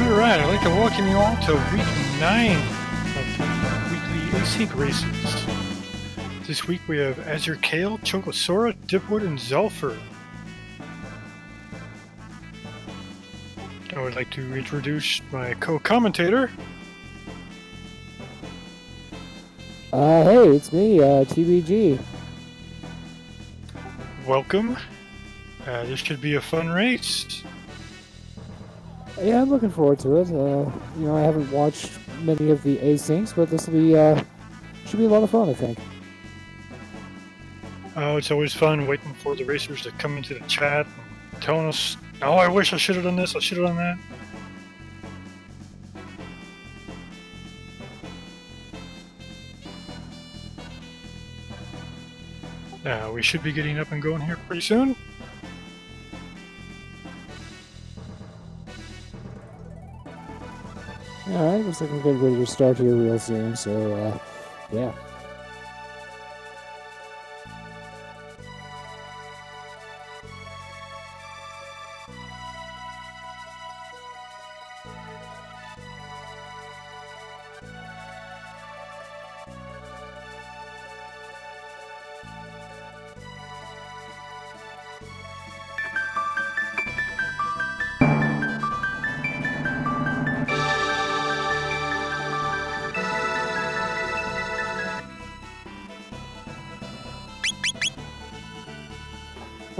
Alright, I'd like to welcome you all to week 9 of the weekly ASYNC races. This week we have Azure Kale, Chocosora, Dipwood, and Zelfer. I would like to introduce my co-commentator. Hey, it's me, TBG. Welcome. This should be a fun race. Yeah, I'm looking forward to it. I haven't watched many of the ASYNCs, but this will be, should be a lot of fun, I think. Oh, it's always fun waiting for the racers to come into the chat and telling us, oh, I wish I should have done this, I should have done that. We should be getting up and going here pretty soon. Alright, looks like we're getting ready to start here real soon, so, yeah.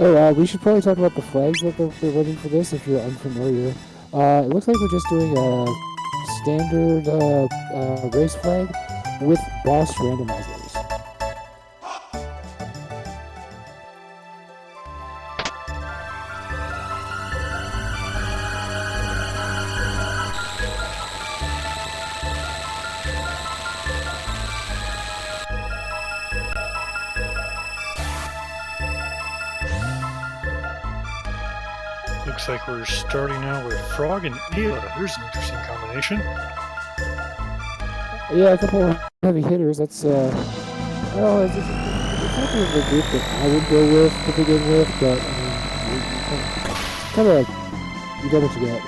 Oh, we should probably talk about the flags that they're running for this, if you're unfamiliar. It looks like we're just doing a standard race flag with boss randomizers. Looks like we're starting out with Frog and Ayla. Here's an interesting combination. Yeah, a couple of heavy hitters. That's, well, it's not really the group that I would go with to begin with, but, I mean, kind of, you get what you get.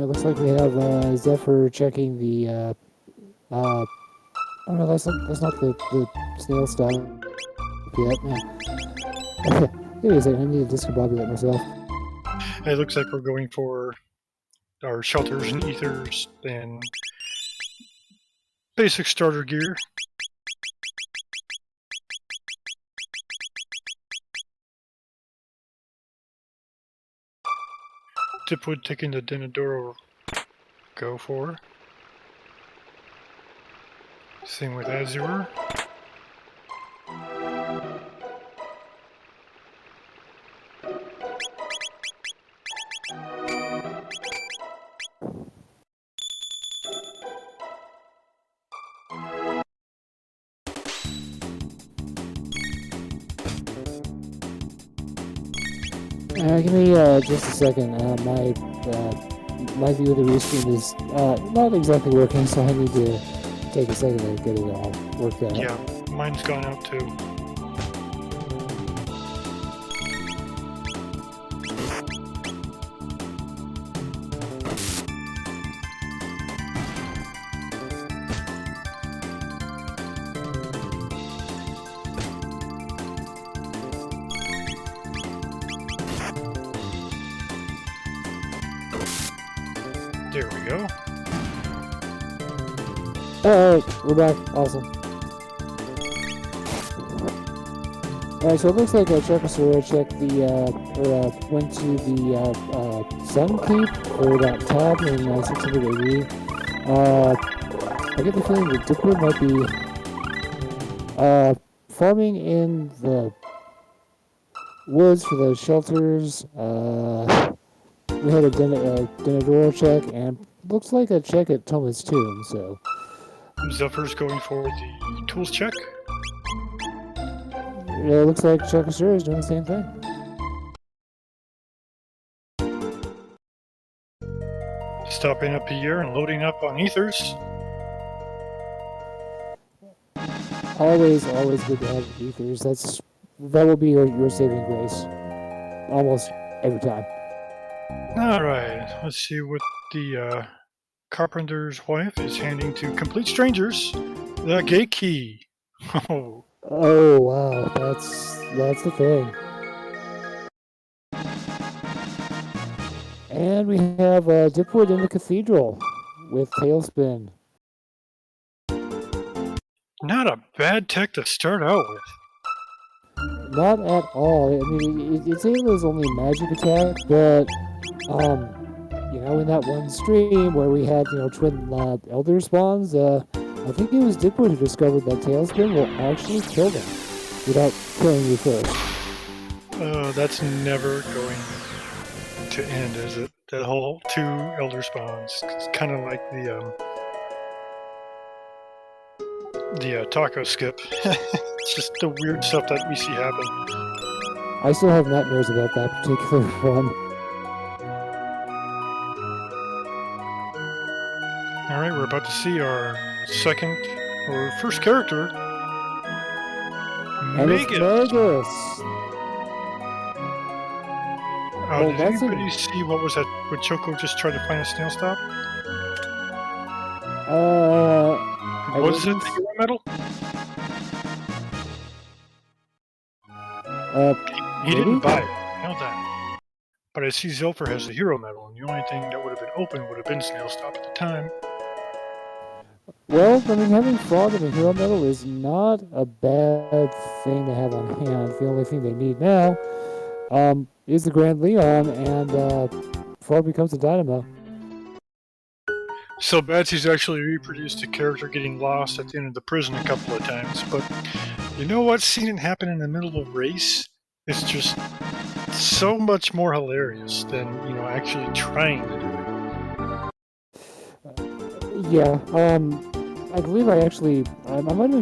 Looks like we have Zephyr checking the oh no, that's not the snail stuff yet. Man. Give me a second, I need to discombobulate myself. It looks like we're going for our shelters and ethers and basic starter gear. Dipwood taking the Denadoro go for. Same with Azure. Give me just a second. My view of the restream is not exactly working, so I need to take a second to get it all worked out. Yeah, mine's gone out too. There we go. Alright, we're back. Awesome. Alright, so it looks like Chocosora checked the, went to the, Sun Keep for that tab in 600 AD. I get the feeling that Dipwood might be, farming in the woods for the shelters. We had a Denadoro check, and looks like a check at Thomas' tomb, so. Zephyr's going for the tools check. it looks like Chokosura is doing the same thing. Stopping up here and loading up on ethers. Always good to have ethers. That will be your saving grace, almost every time. All right, let's see what the carpenter's wife is handing to complete strangers. The gate key. Oh, Oh wow, that's the thing. And we have Dipwood in the Cathedral with Tailspin. not a bad tech to start out with. Not at all. I mean, it's Ayla's only magic attack, but in that one stream where we had twin elder spawns, I think it was Dipwood who discovered that Tailspin will actually kill them without killing you first. That's never going to end, is it? That whole 2 elder spawns. It's kind of like the taco skip. It's just the weird stuff that we see happen. I still have nightmares about that particular run. All right, we're about to see our first character, And it's Magus. Did anybody see what was that? Would Choco just try to find a snail stop? Was it the hero medal? He didn't buy it. I know that. But I see Zelfer has the hero medal, and the only thing that would have been open would have been snail stop at the time. Well, I mean, having Frog and the hero medal is not a bad thing to have on hand. The only thing they need now is the Grand Leon, and Frog becomes a Dynamo. So Batsy's actually reproduced a character getting lost at the end of the prison a couple of times, but you know what? Seeing it happen in the middle of a race is just so much more hilarious than, actually trying to do it. Yeah, I believe I might have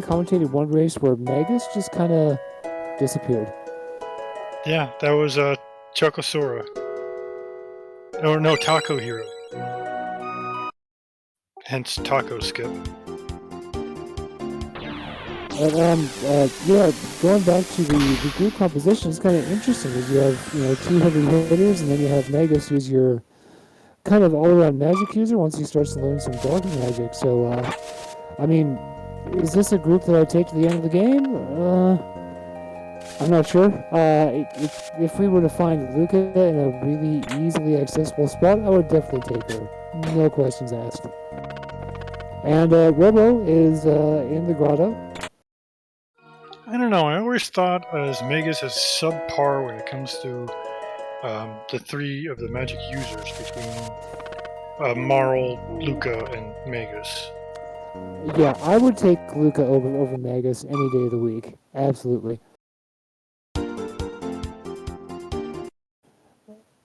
commentated one race where Magus just kind of disappeared. Yeah, that was Chokosura. Or no, Taco Hero. Hence Taco Skip. And going back to the group composition, it's kind of interesting because you have 2 heavy hitters, and then you have Magus, who's your kind of all-around magic user once he starts to learn some dark magic. So, I mean, is this a group that I take to the end of the game? I'm not sure. If we were to find Luca in a really easily accessible spot, I would definitely take her. No questions asked. And Robo is in the grotto. I don't know. I always thought as Magus is subpar when it comes to the 3 of the magic users between Marl, Luca, and Magus. Yeah, I would take Luca over Magus any day of the week. Absolutely.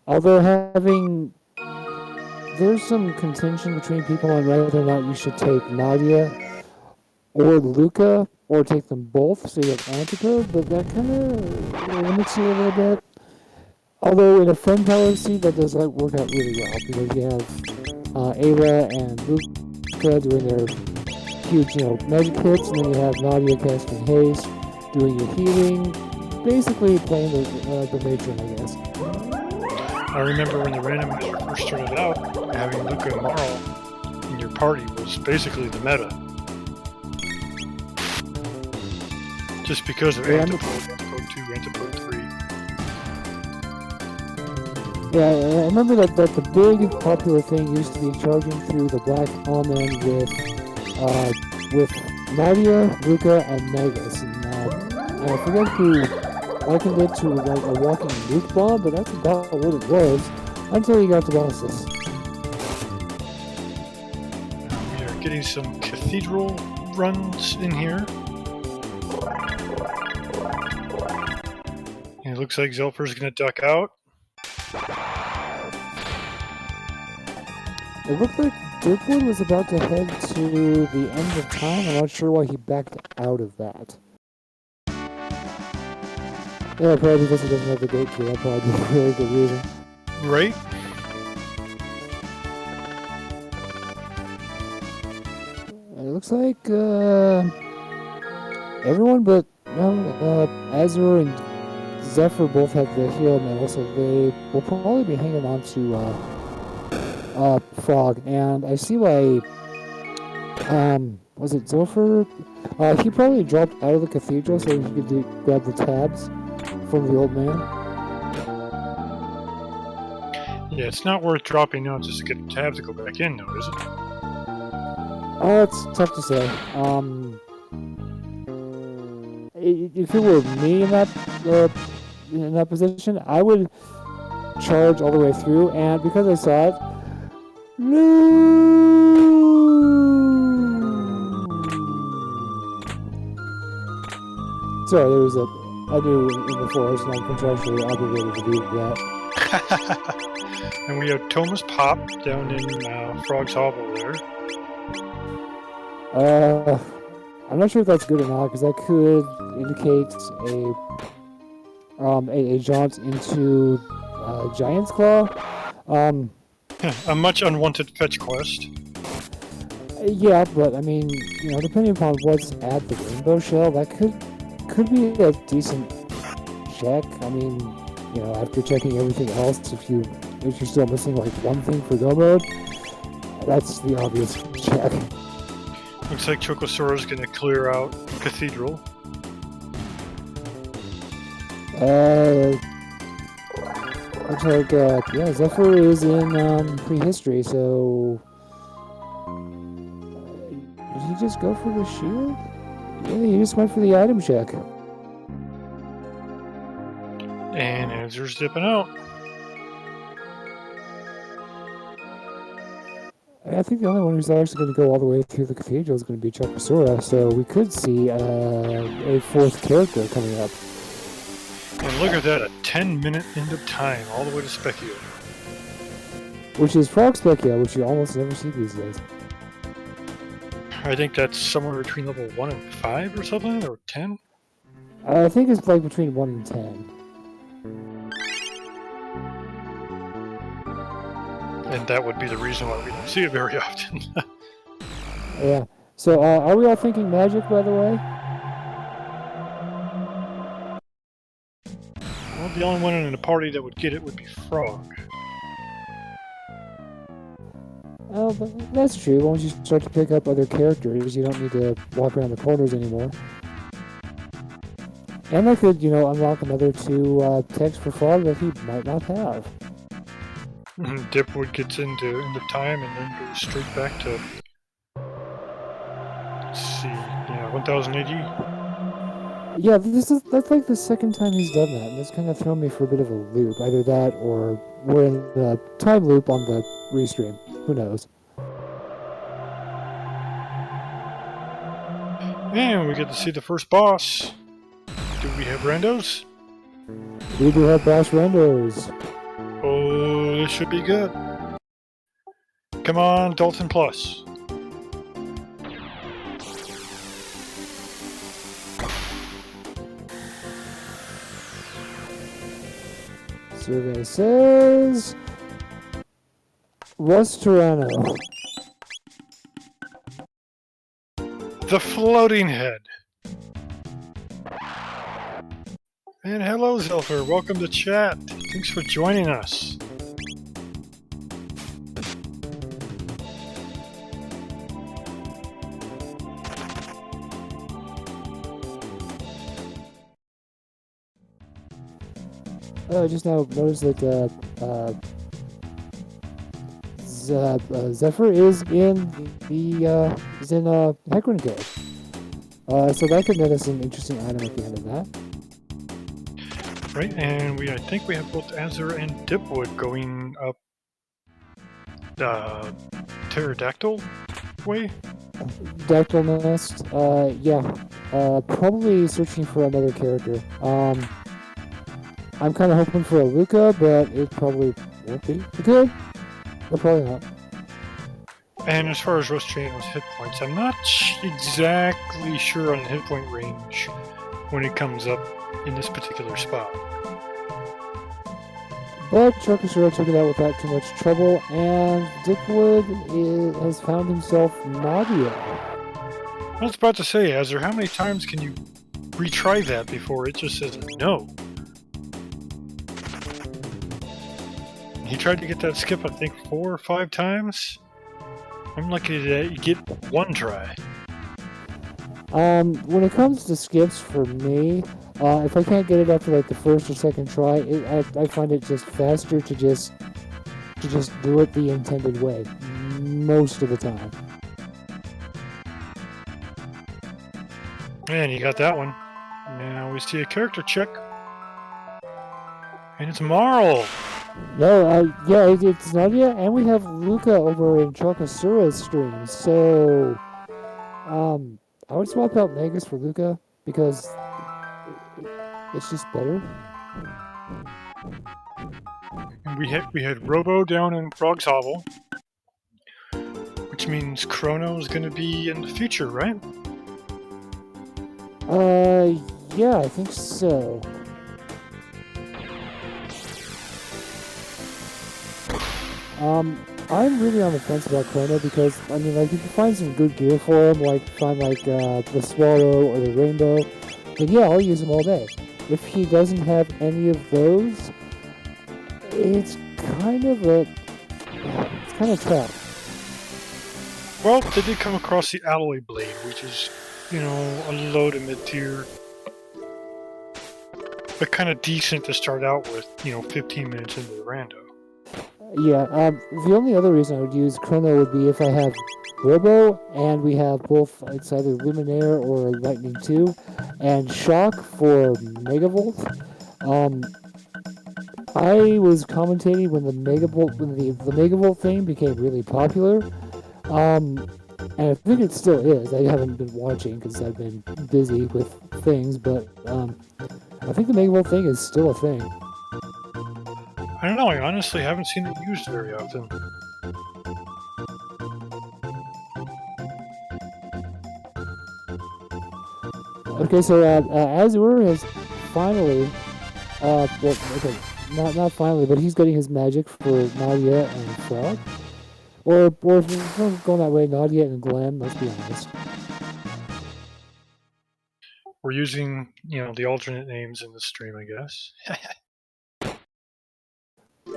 Although there's some contention between people on whether or not you should take Nadia or Luca, or take them both so you have Antipode, but that kind of limits you a little bit. Although in a friend power seed, that does work out really well, because you have Ayla and Luca doing their huge, magic hits, and then you have Nadia casting haste, doing your healing, basically playing the matron, I guess. I remember when the randomizer first started out, having Luca and Marl in your party was basically the meta. Just because of Antipode 2, Antipode 3. Yeah, I remember that the big popular thing used to be charging through the Black Almond with Nadia, Luca, and Magus. And I forget who likened it to a walking nuke bomb, but that's about what it was until you got to bosses. We are getting some cathedral runs in here. And it looks like Zelfer's going to duck out. It looked like Dirkwood was about to head to the end of time. I'm not sure why he backed out of that. Yeah, probably because he doesn't have the gate key. That'd probably be a really good reason. Right? It looks like everyone but Azure and Zephyr both have the hero medal, so they will probably be hanging on to Frog. And I see why. Was it Zephyr? He probably dropped out of the cathedral so he could grab the tabs from the old man. Yeah, it's not worth dropping out just to get the tab to go back in, though, is it? It's tough to say. If it were me in that position, I would charge all the way through, and because I saw it, Sorry, there was I knew in the forest, and I'm contractually obligated to do that. And we have Thomas Pop down in Frog's Hollow there. I'm not sure if that's good or not, because that could indicate a jaunt into Giant's Claw. A much unwanted fetch quest. Yeah, but I mean, depending upon what's at the Rainbow Shell, that could be a decent check. I mean, after checking everything else, if you're still missing like one thing for go mode, that's the obvious check. Looks like Chocosaurus is gonna clear out Cathedral. Looks like Zephyr is in prehistory, so did he just go for the shield? Yeah, he just went for the item check. And Azur's dipping out. I think the only one who's actually going to go all the way through the cathedral is going to be Chocosaurus, so we could see a fourth character coming up. And look at that, a 10-minute end of time, all the way to Specio. Which is Frog Specio, which you almost never see these days. I think that's somewhere between level 1 and 5 or something, or 10? I think it's like between 1 and 10. And that would be the reason why we don't see it very often. Yeah. So, are we all thinking magic, by the way? Well, the only one in the party that would get it would be Frog. Oh, but that's true. Once you start to pick up other characters, you don't need to walk around the corners anymore. And that could, unlock another 2 techs for Frog that he might not have. Dipwood gets into end of time and then goes straight back to, let's see, 1000 AD. Yeah, that's like the second time he's done that, and it's kind of thrown me for a bit of a loop. Either that, or we're in the time loop on the restream. Who knows? And we get to see the first boss. Do we have randos? We do have boss randos. Oh, this should be good. Come on, Dalton Plus. Survey says Russ Torano. The floating head. And hello, Zephyr. Welcome to chat. Thanks for joining us. I just now noticed that Zephyr is in Hecarim Cave. So that could net us an interesting item at the end of that. Right, and I think we have both Azure and Dipwood going up Pterodactyl way? Dactyl Nest, yeah. Probably searching for another character. I'm kind of hoping for a Luca, but it probably won't be. It could, but probably not. And as far as Rust Channel's hit points, I'm not exactly sure on the hit point range. when he comes up in this particular spot. But Chokosura took it out without too much trouble, and Dickwood has found himself Nadia. I was about to say, Azure, how many times can you retry that before it just says no? He tried to get that skip, I think, 4 or 5 times. I'm lucky that you get one try. When it comes to skips for me, if I can't get it after like the first or second try, I find it just faster to just do it the intended way most of the time. Man, you got that one. Now we see a character check. And it's Marl. No, yeah, it's Nadia, and we have Luca over in Chokosura's stream. So, I would swap out Magus for Luca because it's just better. And we had Robo down in Frog's Hovel, which means Chrono's gonna be in the future, right? Yeah, I think so. I'm really on the fence about Chrono because, I mean, like, if you find some good gear for him, like, the Swallow or the Rainbow, then yeah, I'll use him all day. If he doesn't have any of those, it's kind of tough. Well, they did come across the Alloy Blade, which is, you know, a low to mid-tier, but kind of decent to start out with, 15 minutes into the rando. Yeah, the only other reason I would use Chrono would be if I have Robo, and we have both, it's either Luminaire or Lightning 2, and Shock for Megavolt. I was commentating when the Megavolt thing became really popular, and I think it still is. I haven't been watching because I've been busy with things, but I think the Megavolt thing is still a thing. I don't know, I honestly haven't seen it used very often. Okay, so Azure has finally, not finally, but he's getting his magic for Nadia and Frog. Or if we're going that way, Nadia and Glenn, let's be honest. We're using, the alternate names in the stream, I guess.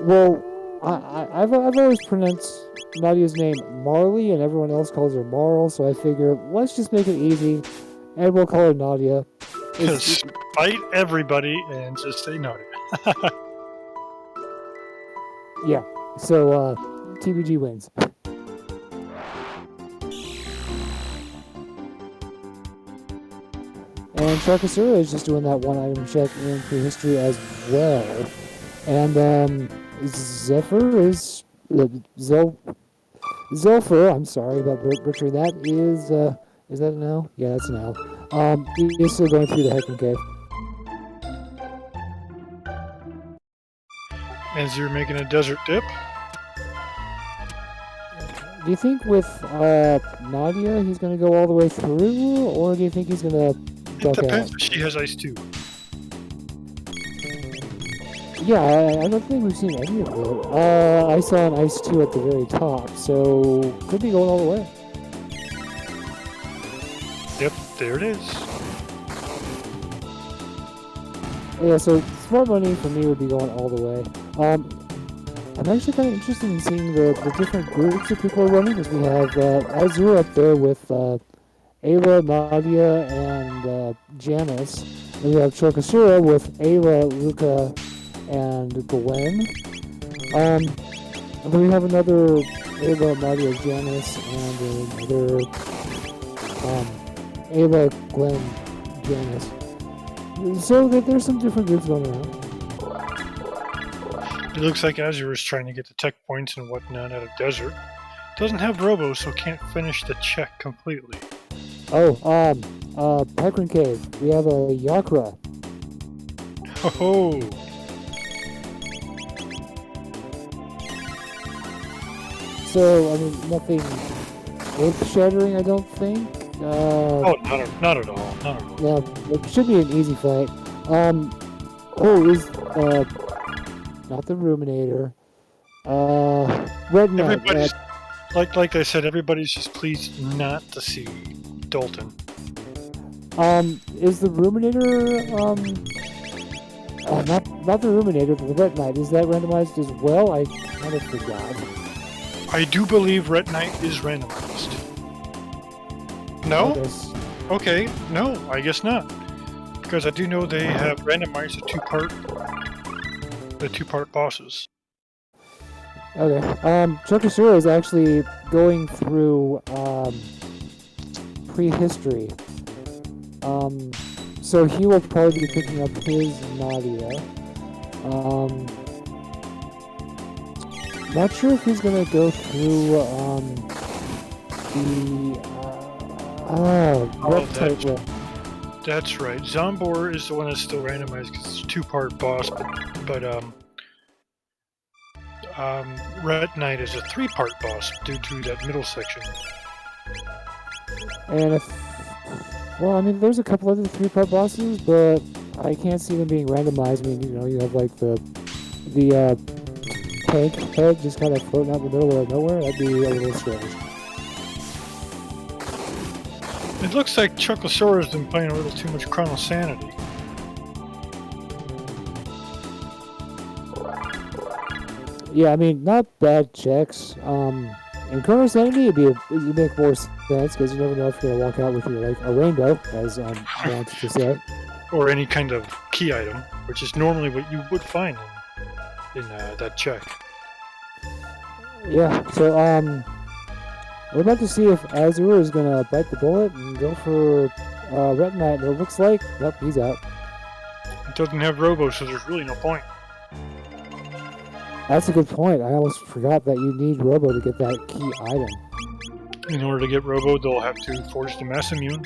Well, I've always pronounced Nadia's name Marley, and everyone else calls her Marl, so I figure let's just make it easy, and we'll call her Nadia. Just fight everybody and just say Nadia. Yeah, so TBG wins. And Chokosura is just doing that one item check in prehistory as well. And Zephyr is Zelfer. I'm sorry about butchering that. Is that an L? Yeah, that's an L. He's still going through the Heckman Cave. As you're making a desert dip. Do you think with Nadia he's going to go all the way through, or do you think he's going to duck out? It depends if she has ice too. Yeah, I don't think we've seen any of it. I saw an Ice 2 at the very top, so could be going all the way. Yep, there it is. Yeah, so smart money for me would be going all the way. I'm actually kind of interested in seeing the different groups that people are running, because we have Azure up there with Ayla, Nadia, and Janice. And we have Chokosura with Ayla, Luca, and Gwen. And then we have another Ayla, Nadia, Janice, and another Ayla, Gwen, Janice. So there's some different groups going around. It looks like Azure is trying to get the tech points and whatnot out of Desert. Doesn't have Robo, so can't finish the check completely. Oh, Heckman Cave. We have a Yakra. Ho-ho! So, I mean, nothing earth-shattering, I don't think. Oh, not at all. Not at all. Yeah, it should be an easy fight. Is not the Ruminator. Red Knight. Everybody's like I said. Everybody's just pleased not to see Dalton. Is the Ruminator not the Ruminator, the Red Knight? Is that randomized as well? I kind of forgot. I do believe Red Knight is randomized. No? Okay, no, I guess not. Because I do know they have randomized the two-part bosses. Okay. Chokosura is actually going through prehistory. So he will probably be picking up his Nadia. Not sure if he's gonna go through That's right. Zombor is the one that's still randomized because it's a two-part boss, but Red Knight is a three-part boss due to that middle section. And there's a couple other three-part bosses, but I can't see them being randomized. I mean, you have like the tank head just kind of floating out in the middle of nowhere. That'd be a little strange. It looks like Chocosaurus has been playing a little too much Chrono Sanity. Yeah, I mean, not bad checks. In Chrono Sanity, it'd make more sense because you never know if you're gonna walk out with like a rainbow, as I wanted to say, or any kind of key item, which is normally what you would find in that check. Yeah. So we're about to see if Azure is gonna bite the bullet and go for Red Knight. It looks like nope, he's out. It doesn't have Robo, so there's really no point. That's a good point. I almost forgot that you need Robo to get that key item. In order to get Robo, they'll have to forge the Mass Immune.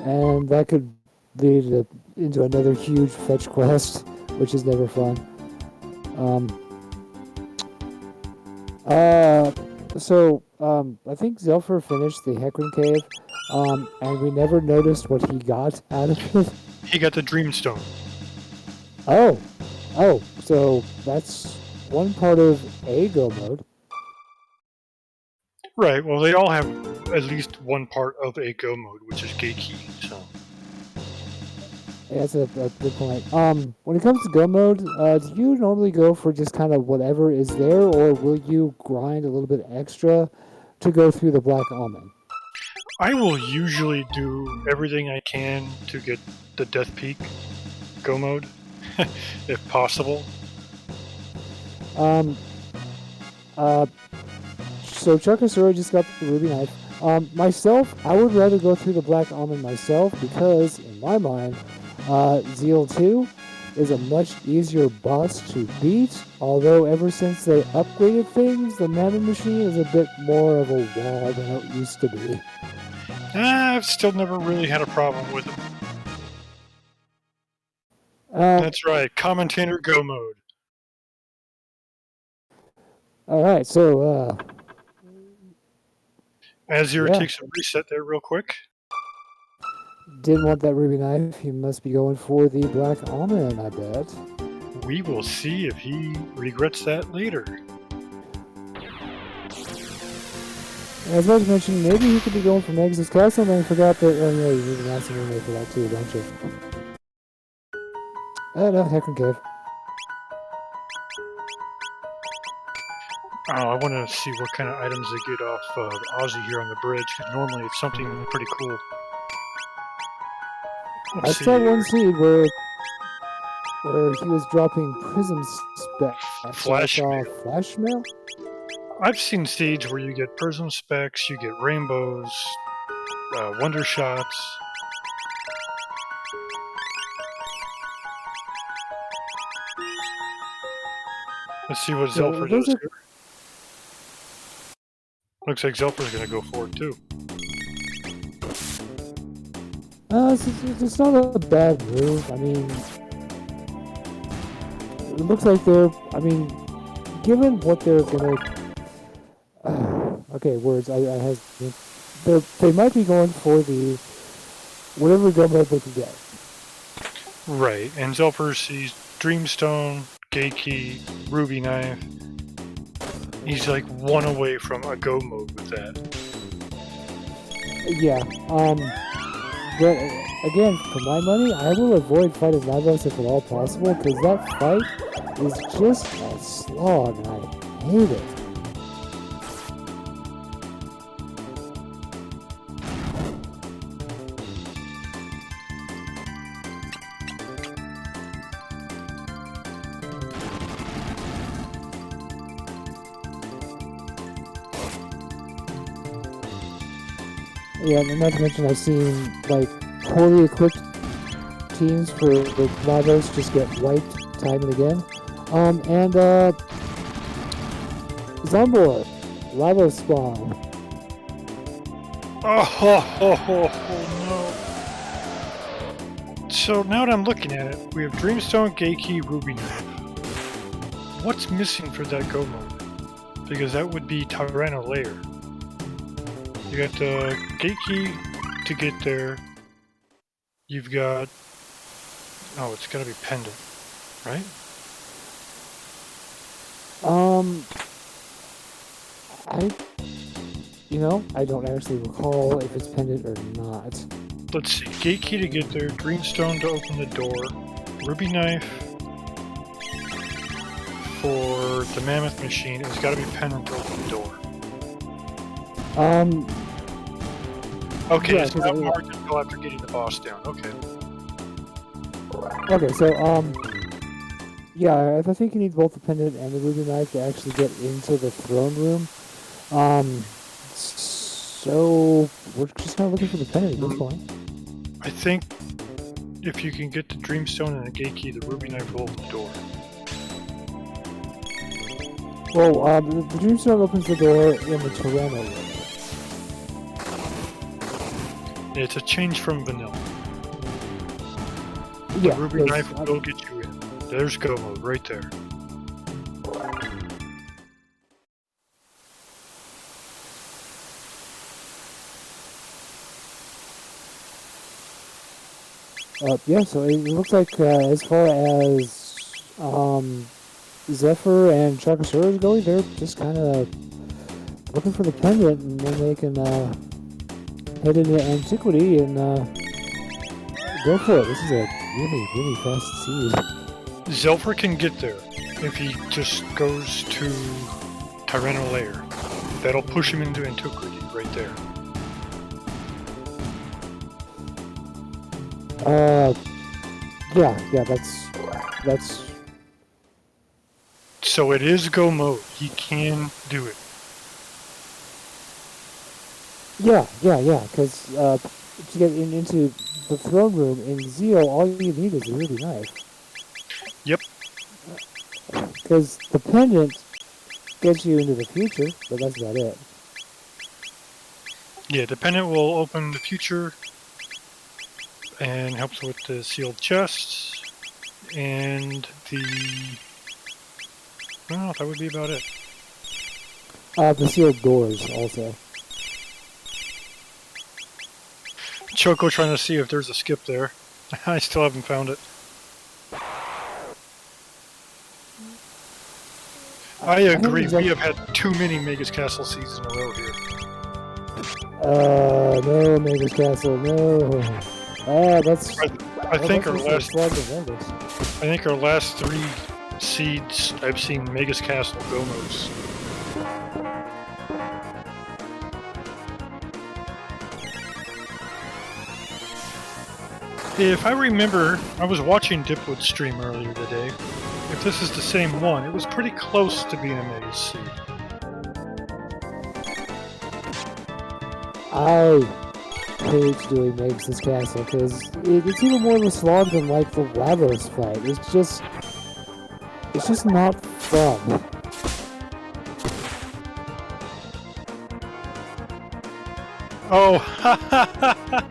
And that could lead into another huge fetch quest, which is never fun. I think Zelfer finished the Hecarim Cave, and we never noticed what he got out of it. He got the Dreamstone. Oh, so that's one part of a go mode. Right, well, they all have at least one part of a go mode, which is Gatekeep, so... Yeah, that's a good point. When it comes to go mode, do you normally go for just kind of whatever is there, or will you grind a little bit extra to go through the Black Almond? I will usually do everything I can to get the Death Peak go mode, if possible. So Chokosura just got the Ruby Knife. Myself, I would rather go through the Black Almond myself because, in my mind, Zeal 2 is a much easier boss to beat, although ever since they upgraded things, the Mana Machine is a bit more of a wall than it used to be. I've still never really had a problem with it. That's right, Commentator Go mode. Alright, so, Azure takes a reset there real quick. Didn't want that Ruby Knife. He must be going for the Black Almond, I bet. We will see if he regrets that later. As I was mentioning, maybe he could be going for Magus' Castle, and I forgot that, oh yeah, you need an Acid Rune for that too, don't you? Oh no, Hecarim Cave. Oh, I want to see what kind of items they get off Ozzy here on the bridge, because normally it's something pretty cool. I saw one seed where he was dropping prism specs. Flash mail. Flash mail? I've seen seeds where you get prism specs, you get rainbows, wonder shots. Let's see what Zelfer does here. Looks like Zelfer's going to go for it too. It's not a bad move. I mean, it looks like given what they're gonna... okay, words. I have they might be going for the whatever go mode they can get. Right, and Zelfer sees Dreamstone, Gate Key, Ruby Knife. He's like one away from a go mode with that. Yeah. But again, for my money, I will avoid fighting Lavos if at all possible, because that fight is just a slog, and I hate it. Yeah, and not to mention I've seen, like, poorly equipped teams for the Lavos just get wiped time and again. Zombor, Lavos spawn. Oh, no. So now that I'm looking at it, we have Dreamstone, Gate Key, Ruby Knife. What's missing for that go mode? Because that would be Tyranno Lair. You got the Gate Key to get there. You've got... Oh, it's gotta be Pendant, right? I don't actually recall if it's Pendant or not. Let's see. Gate Key to get there, Dreamstone to open the door, Ruby Knife for the Mammoth Machine. It's gotta be Pendant to open the door. Okay, yeah, it's not marked until after getting the boss down. Okay. Okay, so, yeah, I think you need both the Pendant and the Ruby Knife to actually get into the throne room. So we're just kind of looking for the Pendant at this point. I think if you can get the Dreamstone and the Gate Key, the Ruby Knife will open the door. Well, the Dreamstone opens the door in the Tyranno room. It's a change from vanilla. Yeah, The Ruby Knife will get you in. There's go mode right there. Yeah, so it looks like as far as Zephyr and Chakasura is going, they're just kind of looking for the Pendant, and then they can head into Antiquity and go for it. This is a really, really fast seed. Zelfer can get there if he just goes to Tyranno Lair. That'll push him into Antiquity right there. Yeah, that's... So it is go mode. He can do it. Yeah, because to get into the throne room in Zeo, all you need is a Ruby Knife. Yep. Because the Pendant gets you into the future, but that's about it. Yeah, the Pendant will open the future and helps with the sealed chests and the... Well, that would be about it. The sealed doors also. Choco trying to see if there's a skip there. I still haven't found it. I agree, we have had too many Magus Castle seeds in a row here. No, Magus Castle, no. That's... I think our that's I think our last 3 seeds I've seen Magus Castle go modes. If I remember, I was watching Dipwood's stream earlier today. If this is the same one, it was pretty close to being a Magus seed. I hate doing Magus Castle because it's even more of a slog than like the Lavos fight. It's just not fun. Oh, ha ha ha ha!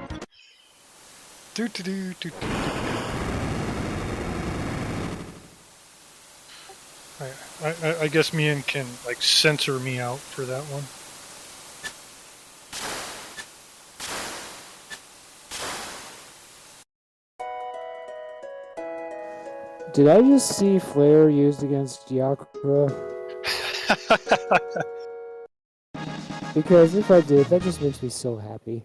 I guess Mian can like censor me out for that one. Did I just see Flare used against Yakura? Because if I did, that just makes me so happy.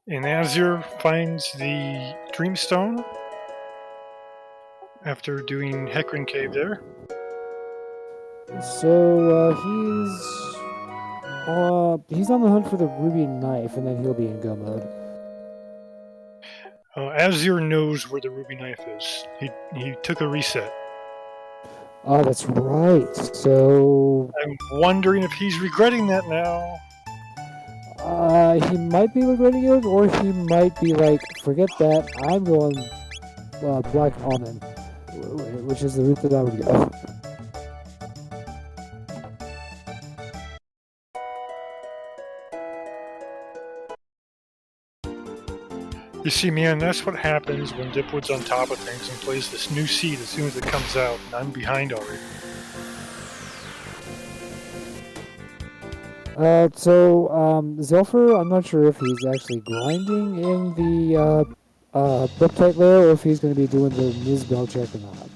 And Azure finds the Dreamstone after doing Hecarim Cave there. So he's on the hunt for the ruby knife, and then he'll be in go mode. Azure knows where the ruby knife is. He took a reset. Oh, that's right. So I'm wondering if he's regretting that now. he might be regretting it, or he might be like, forget that, I'm going Black Almond, which is the route that I would go. You see, man, that's what happens when Dipwood's on top of things and plays this new seed as soon as it comes out, and I'm behind already. Zephyr, I'm not sure if he's actually grinding in the Booktight layer, or if he's going to be doing the Nizbel check or not.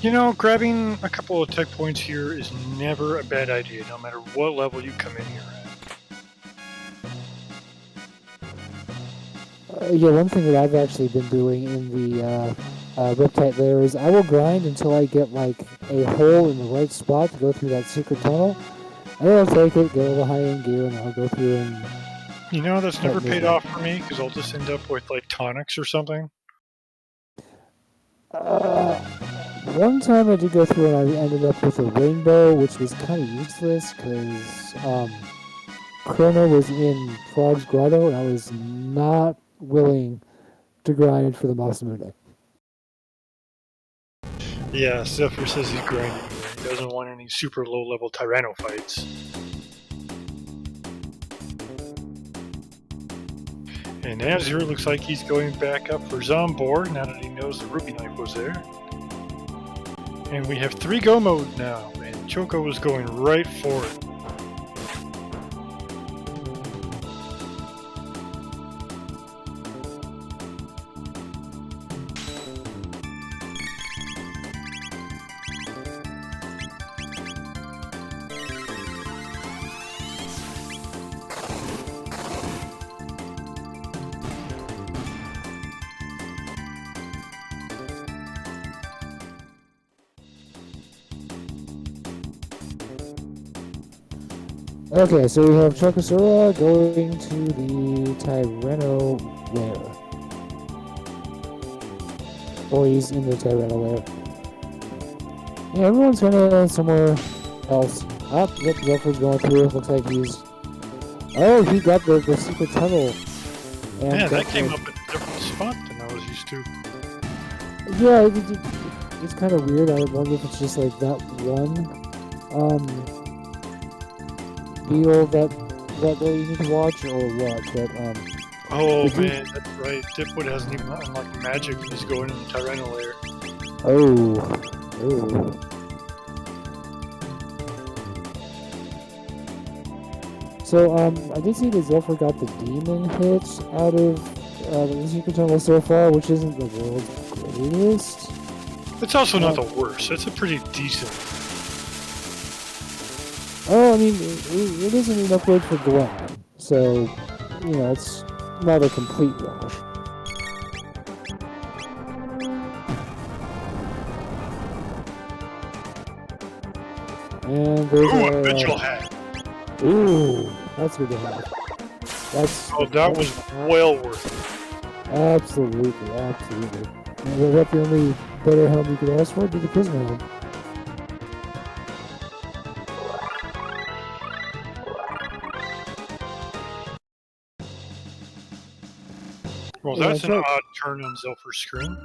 You know, grabbing a couple of tech points here is never a bad idea, no matter what level you come in here at. Yeah, one thing that I've actually been doing in the Riptide layer is I will grind until I get like a hole in the right spot to go through that secret tunnel. And then I'll take it, get all the high-end gear, and I'll go through and... You know, that's never paid off for me, because I'll just end up with like tonics or something. One time I did go through and I ended up with a rainbow, which was kind of useless, because Chrono was in Frog's Grotto, and I was not willing to grind for the Masamune. Yeah, Zephyr says he's grinding. He doesn't want any super low-level Tyranno fights. And Azure looks like he's going back up for Zombor now that he knows the ruby knife was there. And we have 3 go mode now, and Choco is going right for it. Okay, so we have Chokosura going to the Tyranno lair. Or he's in the Tyranno lair. Yeah, everyone's kind of somewhere else. Ah, yep, Zephyr's going through. Looks like he's... Oh, he got the secret tunnel. And man, that came up at a different spot than I was used to. Yeah, it's kind of weird. I wonder if it's just like that one deal that you need to watch or what. But oh man, that's right. Dipwood hasn't even unlocked magic and he's going in the Tyranno lair. Oh. So I did see that Zephyr got the demon hits out of the secret tunnel so far, which isn't the world's greatest. It's also not the worst. It's a pretty decent. Oh, I mean, it isn't an upgrade for Glenn, so, you know, it's not a complete wash. And there's a vigil hat. Ooh, that's good to have. That was well worth it. Absolutely. And that's the only better helm you could ask for, be the prisoner helm. Well, that's an odd turn on Zephyrs' screen.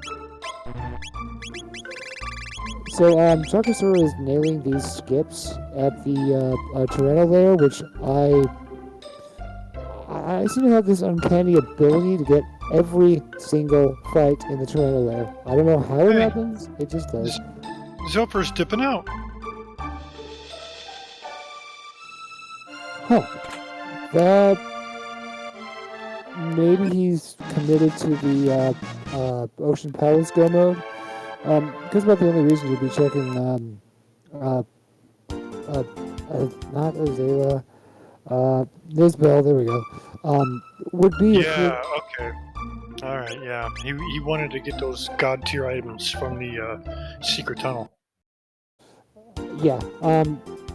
So, Chakasura is nailing these skips at the Tyranno layer, which I seem to have this uncanny ability to get every single fight in the Tyranno layer. I don't know how it happens, it just does. Zephyrs dipping out. Huh. That... Maybe he's committed to the Ocean Palace go mode. Because about the only reason you'd be checking, not Azela, Nisbel, there we go, would be if you... Yeah, okay. Alright, yeah. He wanted to get those god tier items from the secret tunnel. Yeah,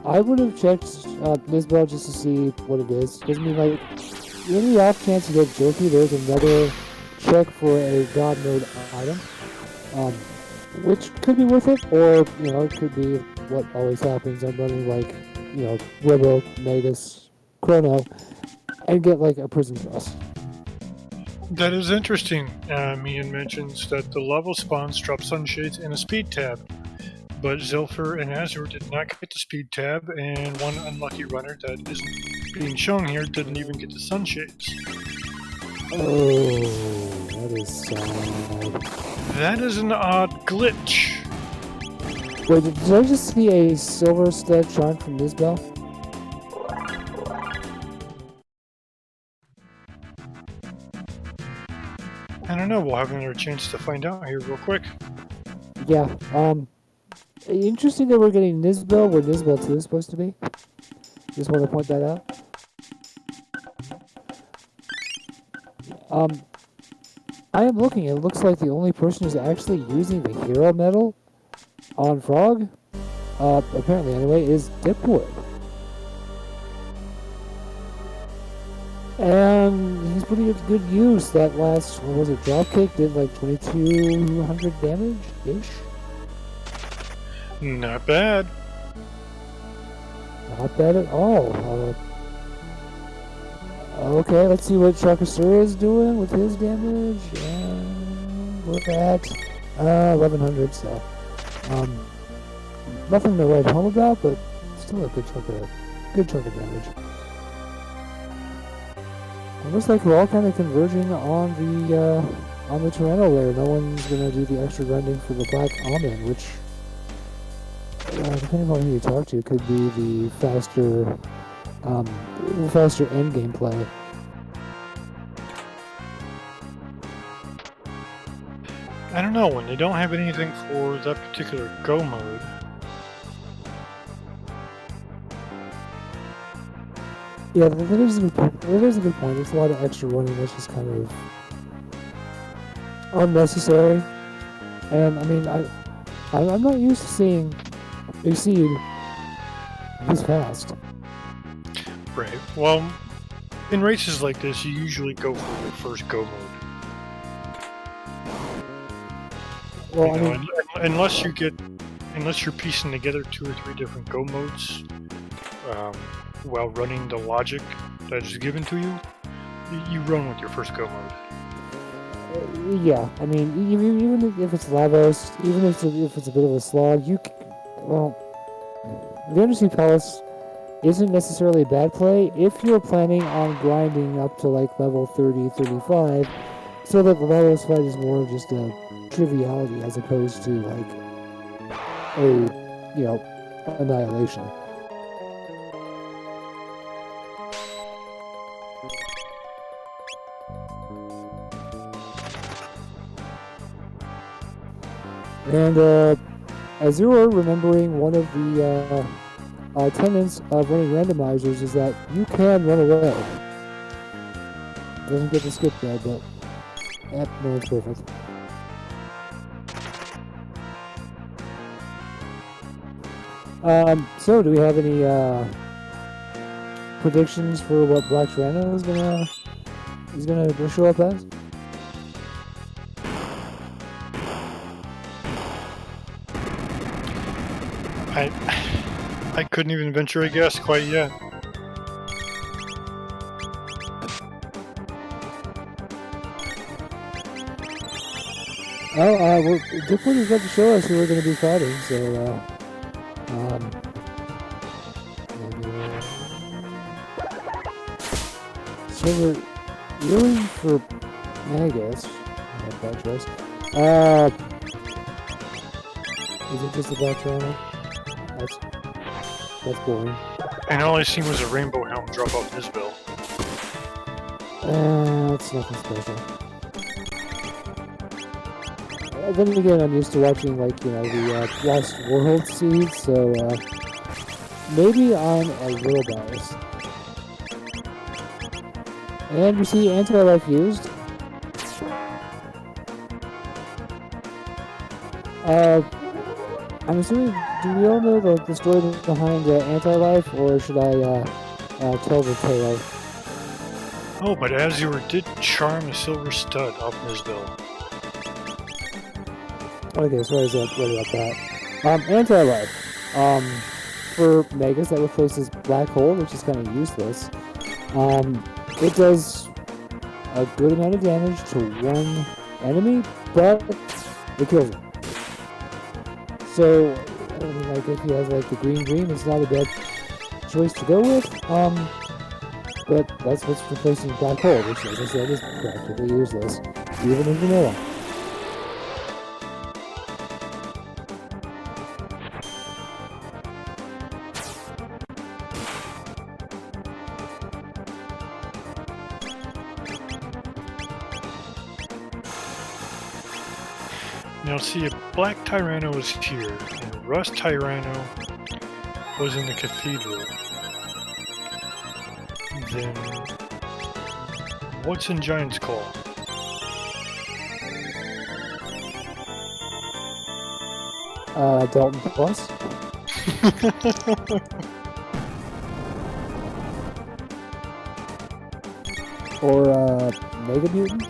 I would have checked Nisbel just to see what it is. Because, I mean, like, in the off chance you get jerky, there's another check for a god mode item, which could be worth it, or, you know, it could be what always happens. I'm running, like, you know, Robo, Magus, Chrono, and get, like, a prison cross. That is interesting. Ian mentions that the level spawns drop sunshades and a speed tab. But Zilfer and Azure did not get the speed tab, and one unlucky runner that isn't being shown here didn't even get the sunshades. Oh, that is sad. That is an odd glitch. Wait, did I just see a silver stud charm from Nisbel? I don't know, we'll have another chance to find out here real quick. Yeah, interesting that we're getting Nisbel where Nisbel 2 is supposed to be. Just want to point that out. I am looking, it looks like the only person who's actually using the hero medal on Frog, apparently anyway, is Dipwood. And he's putting it to good use. That last, what was it, dropkick did like 2200 damage-ish? Not bad. Not bad at all. Okay, let's see what Shakasura is doing with his damage. And we're at 1100, so nothing to write home about, but still a good chunk of damage. It looks like we're all kind of converging on the Tyranno layer. No one's gonna do the extra grinding for the Black Almond, which, depending on who you talk to, could be the faster end game play. I don't know, when they don't have anything for that particular go mode. Yeah, that is a good point. There's a lot of extra running that's just kind of unnecessary. And I mean, I'm not used to seeing Exceed this fast. Right. Well, in races like this, you usually go for your first go mode. Well, You know, unless you're piecing together 2 or 3 different go modes while running the logic that is given to you, you run with your first go mode. Yeah, I mean, even if it's Lavos, even if it's a bit of a slog, the Undersea Palace isn't necessarily a bad play if you're planning on grinding up to like level 30, 35, so that the Lavos fight is more of just a triviality as opposed to like a annihilation. And as you were remembering, one of the tenets of running randomizers is that you can run away. Doesn't get to skip though, but no one's perfect. So do we have any predictions for what Black Tyranno is gonna show up as? I couldn't even venture a guess quite yet. Well, Dipwood is about to show us who we're going to be fighting, so, so we're really for Magus. Not bad choice. Is it just about Tyranno? That's boring. And all I seen was a rainbow helm drop off his bill. That's nothing special. then again, I'm used to watching, like, the Lost World seeds, so maybe I'm a little biased. And we see anti-life used. I'm assuming, do we all know the story behind anti-life, or should I tell the tale? Oh, but Azure did charm a silver stud off Misbel. Okay, so what about that? Anti-life. For Megas, that replaces Black Hole, which is kind of useless. It does a good amount of damage to one enemy, but it kills him. So, I mean, like, if he has, like, the green, it's not a bad choice to go with. But that's what's replacing Black Hole, which, as I said, is practically useless, even in vanilla. Now see, if Black Tyranno was here, and Rust Tyranno was in the Cathedral, then what's in Giant's Claw? Dalton Plus? Or, Mega Mutant?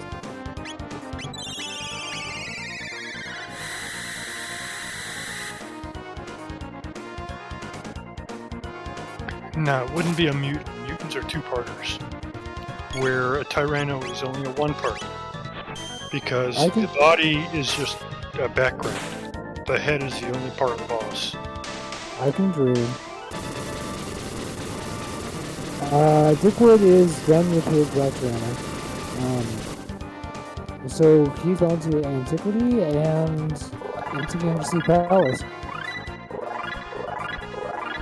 No, it wouldn't be a mutant. Mutants are two-parters, where a Tyranno is only a one-part, because the body is just a background. The head is the only part of the boss. I can dream. Dickwood is done with his Black Tyranno. So he's on to Antiquity and into Embassy Palace.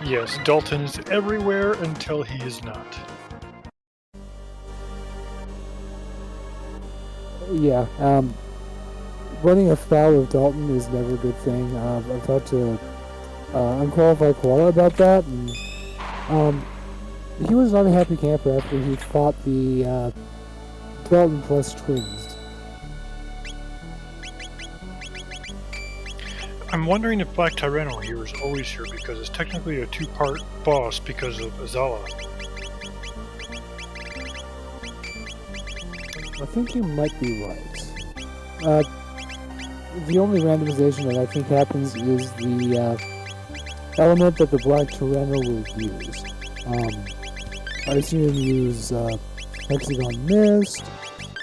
Yes, Dalton is everywhere until he is not. Yeah, running afoul of Dalton is never a good thing. I've talked to Unqualified Koala about that, and he was not a happy camper after he fought the Dalton Plus twins. I'm wondering if Black Tyranno here is always here because it's technically a two-part boss because of Azala. I think you might be right. The only randomization that I think happens is the element that the Black Tyranno will use. I've seen him use Hexagon Mist,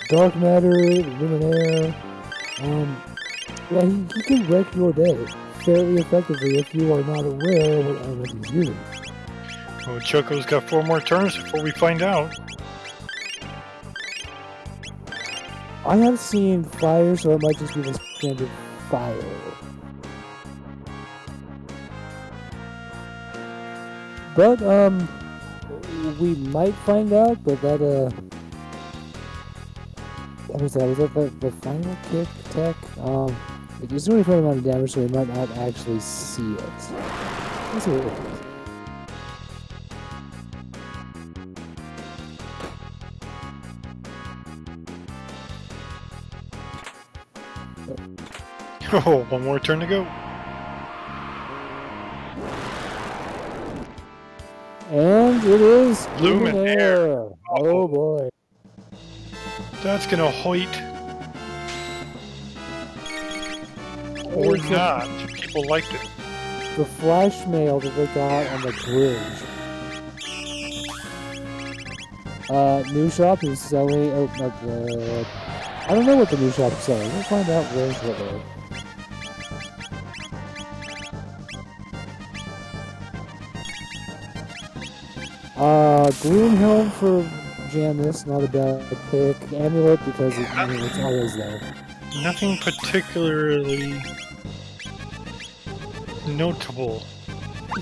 Dark Matter, Luminaire. Yeah, he can wreck your day fairly effectively if you are not aware of what he's using. Well, Choco's got 4 more turns before we find out. I have seen fire, so it might just be the standard fire. But, we might find out, but that, what was that? Was that the final kick tech? It's doing a fair amount of damage, so we might not actually see it. Let's see what it is. Oh, 1 more turn to go. And it is Luminaire. Oh boy. That's gonna hoit. Or not. People liked it. The flash mail that they got on the bridge. New shop is selling. Oh, I don't know what the new shop is selling. We'll find out where's what though. Gloomhelm for Janus, not a bad pick. Amulet because it's always there. Nothing particularly notable.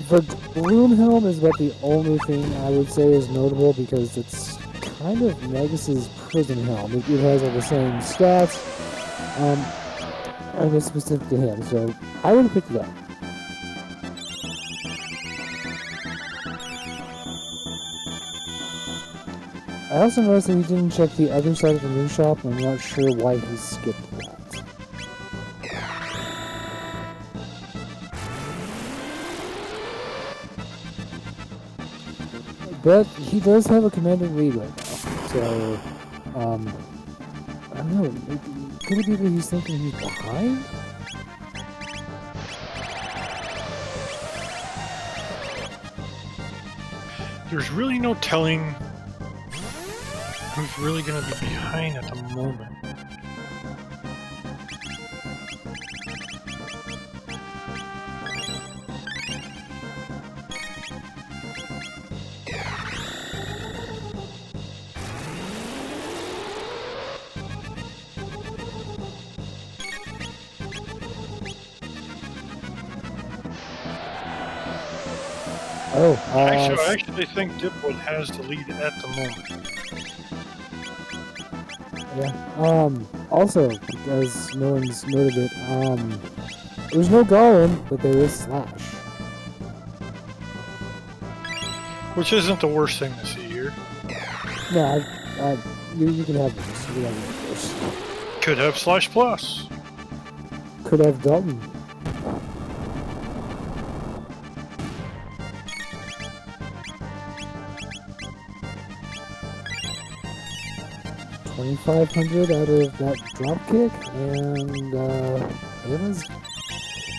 The Gloomhelm is about the only thing I would say is notable because it's kind of Negus' prison helm. It has all the same stats. and it's specific to him, so I would have picked it up. I also noticed that he didn't check the other side of the new shop, and I'm not sure why he skipped that. But he does have a commanding lead right now, so, I don't know, could it be that he's thinking he's behind? There's really no telling who's really going to be behind at the moment. Oh, I actually think Dipwood has the lead at the moment. yeah. Also, as no one's noted it, there's no Gollum, but there is Slash. Which isn't the worst thing to see here. No, you can have this. You can have this. Could have Slash Plus. Could have Dalton. $2,500 out of that drop kick, and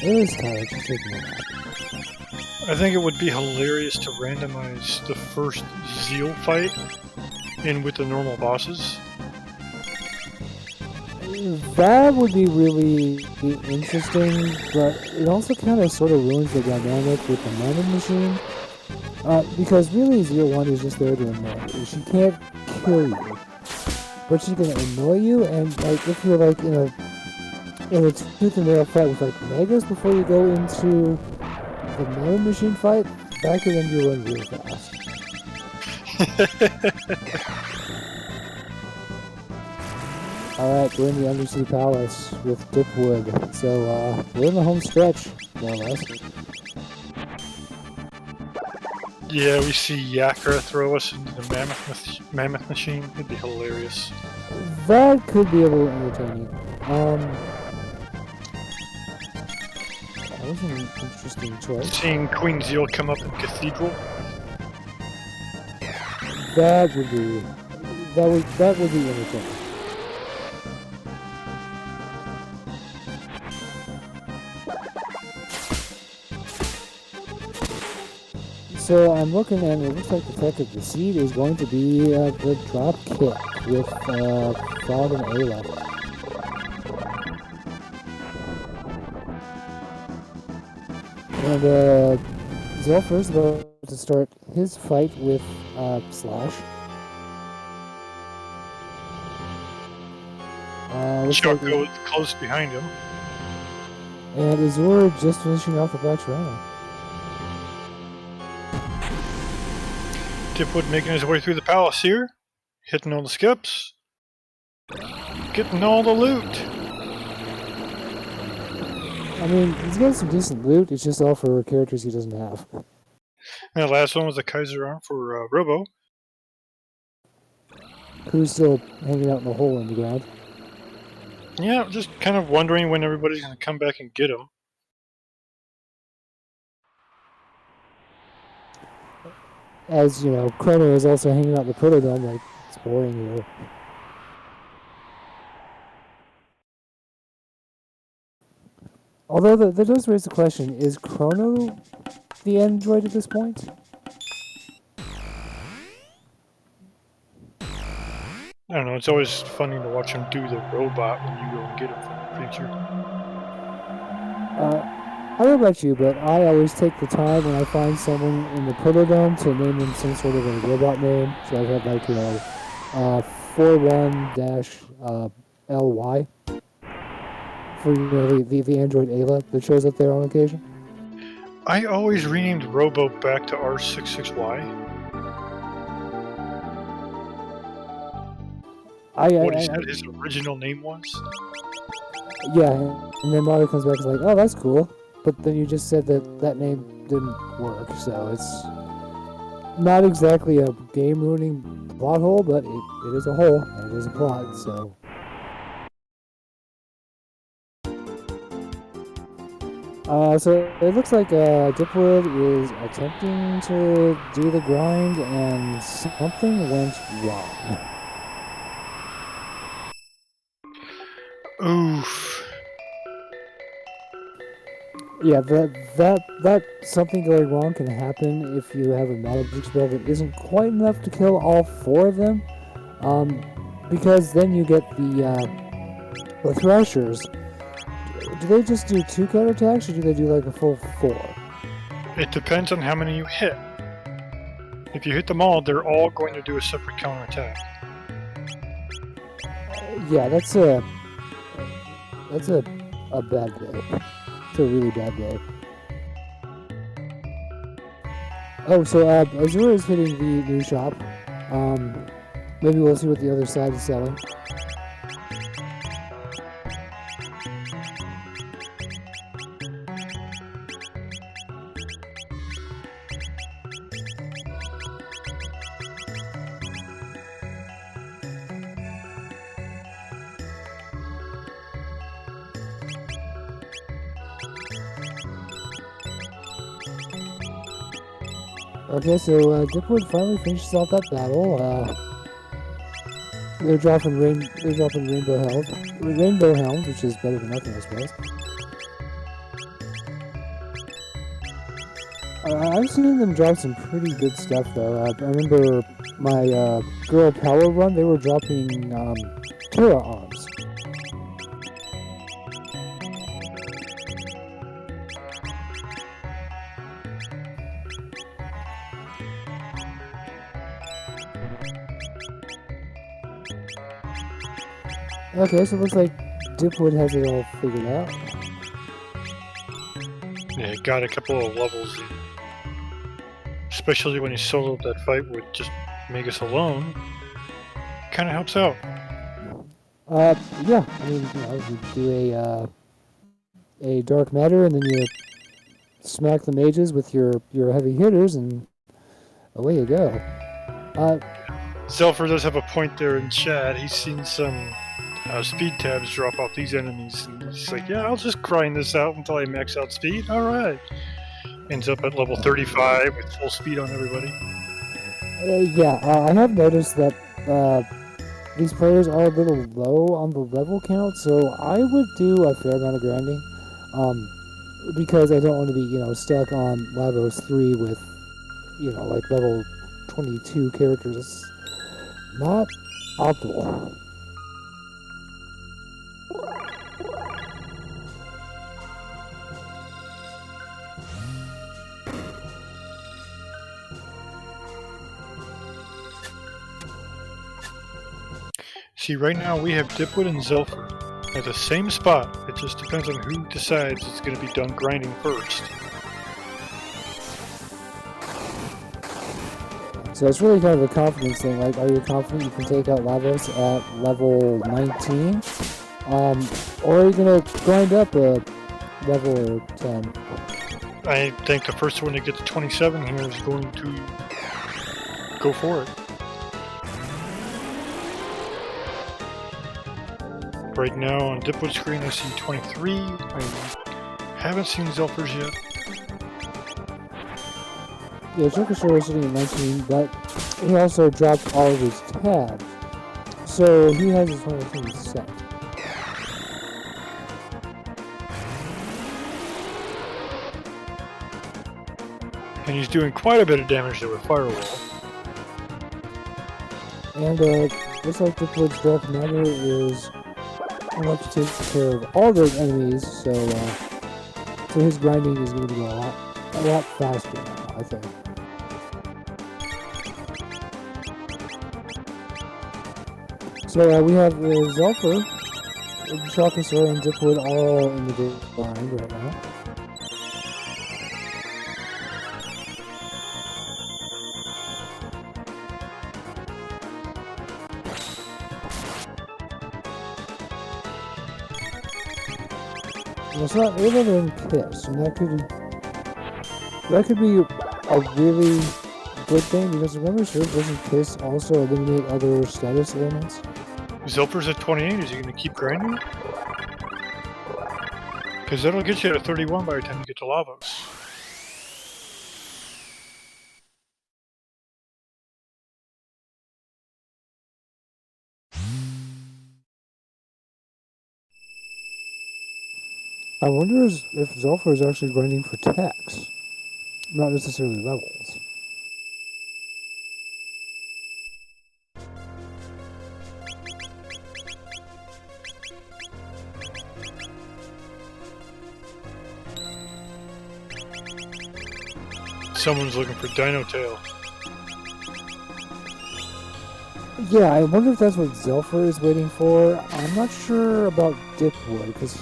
Ayla's tired. She's taking a nap. I think it would be hilarious to randomize the first Zeal fight in with the normal bosses. That would be really interesting, but it also kind of sort of ruins the dynamic with the mana machine. Because really, Zeal 1 is just there to annoy you. She can't kill you, but she's gonna annoy you, and like if you're like in a tooth and nail fight with like Megas before you go into the mana machine fight, that could end your run real fast. Alright, we're in the Undersea Palace with Dipwood, so we're in the home stretch, more or less. Yeah, we see Yakra throw us into the mammoth machine. It'd be hilarious. That could be a little entertaining. That was an interesting choice. Seeing Queen Zeal come up in Cathedral. That would be entertaining. So I'm looking, and it looks like the tech of the seed is going to be the drop kick with Frog and Ayla. And Zephyr is about to start his fight with Slash. Choco is close behind him. And Azure just finishing off the Black Toronto. Dipwood making his way through the palace here, hitting all the skips, getting all the loot. I mean, he's got some decent loot, it's just all for characters he doesn't have. And the last one was the Kaiser arm for Robo. Who's still hanging out in the hole in the ground. Yeah, just kind of wondering when everybody's going to come back and get him. As, you know, Chrono is also hanging out in the Protodome, like, it's boring here. Although that does raise the question, is Chrono the android at this point? I don't know, it's always funny to watch him do the robot when you go and get him from the picture. I don't know about you, but I always take the time when I find someone in the Protodome to name them some sort of a robot name. So I've had like, 41-LY for the android Ayla that shows up there on occasion. I always renamed Robo back to R66Y. What he said his original name was? Yeah, and then Mario comes back and is like, oh, that's cool. But then you just said that that name didn't work, so it's not exactly a game-ruining plot hole, but it is a hole, and it is a plot, so... So it looks like Dipwood is attempting to do the grind, and something went wrong. Oof. Yeah, that something going wrong can happen if you have a magic spell that isn't quite enough to kill all 4 of them. Because then you get the Thrashers. Do they just do 2 counterattacks, or do they do like a full 4? It depends on how many you hit. If you hit them all, they're all going to do a separate counterattack. Yeah, that's a bad day. It's a really bad day. Oh, so Azura is hitting the new shop. Maybe we'll see what the other side is selling. Okay, so Dipwood finally finishes off that battle. They're dropping Rainbow Helms, which is better than nothing, I suppose. I've seen them drop some pretty good stuff, though. I remember my Girl Power run; they were dropping Terra arms. Okay, so it looks like Dipwood has it all figured out. Yeah, got a couple of levels in. Especially when he soloed that fight with just Magus alone. Kind of helps out. Yeah, I mean, you do a Dark Matter, and then you smack the mages with your heavy hitters, and away you go. Zelfer does have a point there in chat. He's seen some speed tabs drop off these enemies, and he's like, yeah, I'll just grind this out until I max out speed. Alright. Ends up at level 35 with full speed on everybody. I have noticed that these players are a little low on the level count, so I would do a fair amount of grinding. Because I don't want to be, stuck on Lavos 3 with, like level 22 characters. It's not optimal. See, right now we have Dipwood and Zelfer at the same spot. It just depends on who decides it's going to be done grinding first. So it's really kind of a confidence thing. Like, are you confident you can take out Lavos at level 19? Or are you going to grind up a level 10? I think the first one to get to 27 here is going to go for it. Right now on Dipwood's screen I see 23. I haven't seen Zelfer's yet. Yeah, Jokashiro is sitting at 19, but he also dropped all of his tabs. So he has his whole thing set. And he's doing quite a bit of damage there with Firewall. And looks like Dipwood's Dark Matter is enough to take care of all those enemies, so his grinding is going to go a lot faster now, I think. So we have Zelfer, Shakasaur, and Dipwood all in the grind right now. Well, it's not Ava, they're in Kiss, and that could be a really good thing, because if memory serves, doesn't Kiss also eliminate other status elements? Zilfer's at 28. Is he going to keep grinding? Because that'll get you to 31 by the time you get to Lavos. I wonder if Zolfer is actually grinding for techs, not necessarily levels. Someone's looking for Dino Tail. Yeah, I wonder if that's what Zolfer is waiting for. I'm not sure about Dipwood, because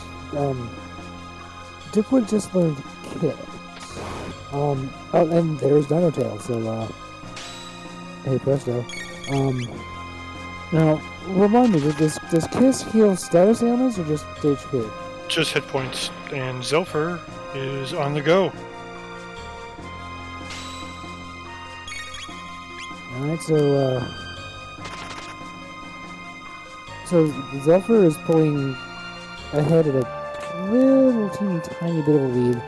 Dipwood just learned Kiss. Oh, and there's Dino Tail, so, hey presto. Now, remind me, does Kiss heal status ailments or just HP? Just hit points. And Zilfer is on the go. Alright, so Zolfer is pulling ahead at a little teeny tiny bit of a lead.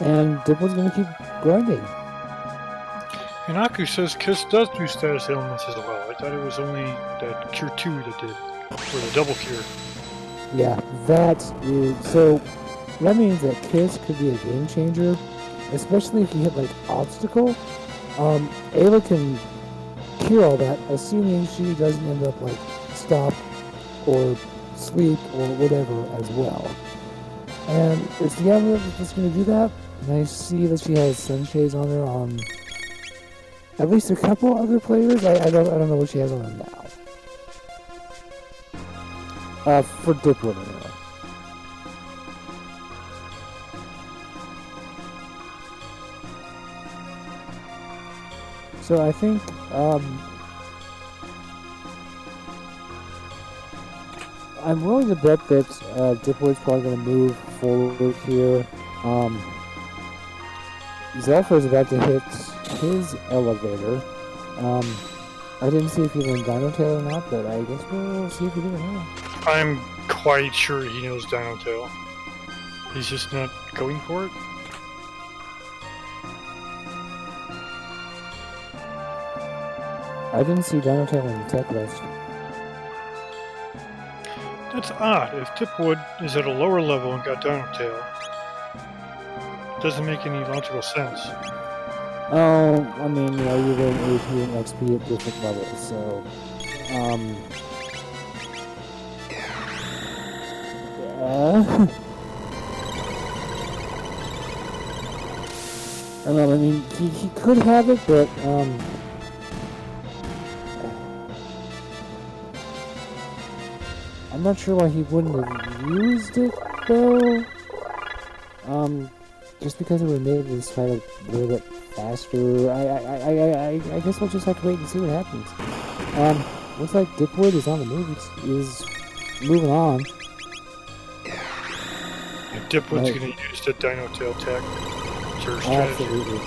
And Dipwood's gonna keep grinding. Hinaku says Kiss does do status ailments as well. I thought it was only that Cure 2 that did. Or the double cure. Yeah, that is... So, that means that Kiss could be a game changer, especially if you hit, like, Obstacle. Ayla can cure all that, assuming she doesn't end up, like, stop or sleep or whatever as well. And it's the amulet that's going to do that. And I see that she has sunshades on her on at least a couple other players. I don't know what she has on her now. For Dipwood anyway. So I think I'm willing to bet that Dipwood's probably going to move forward here. Zolfer is about to hit his elevator. I didn't see if he learned Dino Tail or not, but I guess we'll see if he did or not. I'm quite sure he knows Dino Tail. He's just not going for it. I didn't see Dino Tail on the tech list. That's odd. If Dipwood is at a lower level and got Dino Tail, it doesn't make any logical sense. Oh, I mean, you know, you learn AP and XP at different levels, so... Yeah... I don't know, I mean, he could have it, but, I'm not sure why he wouldn't have used it, though. Just because it would have made this fight a little bit faster. I guess we'll just have to wait and see what happens. Looks like Dipwood is on the move. Is moving on. And Dipwood's going to use the Dino Tail tech to strategy. Absolutely.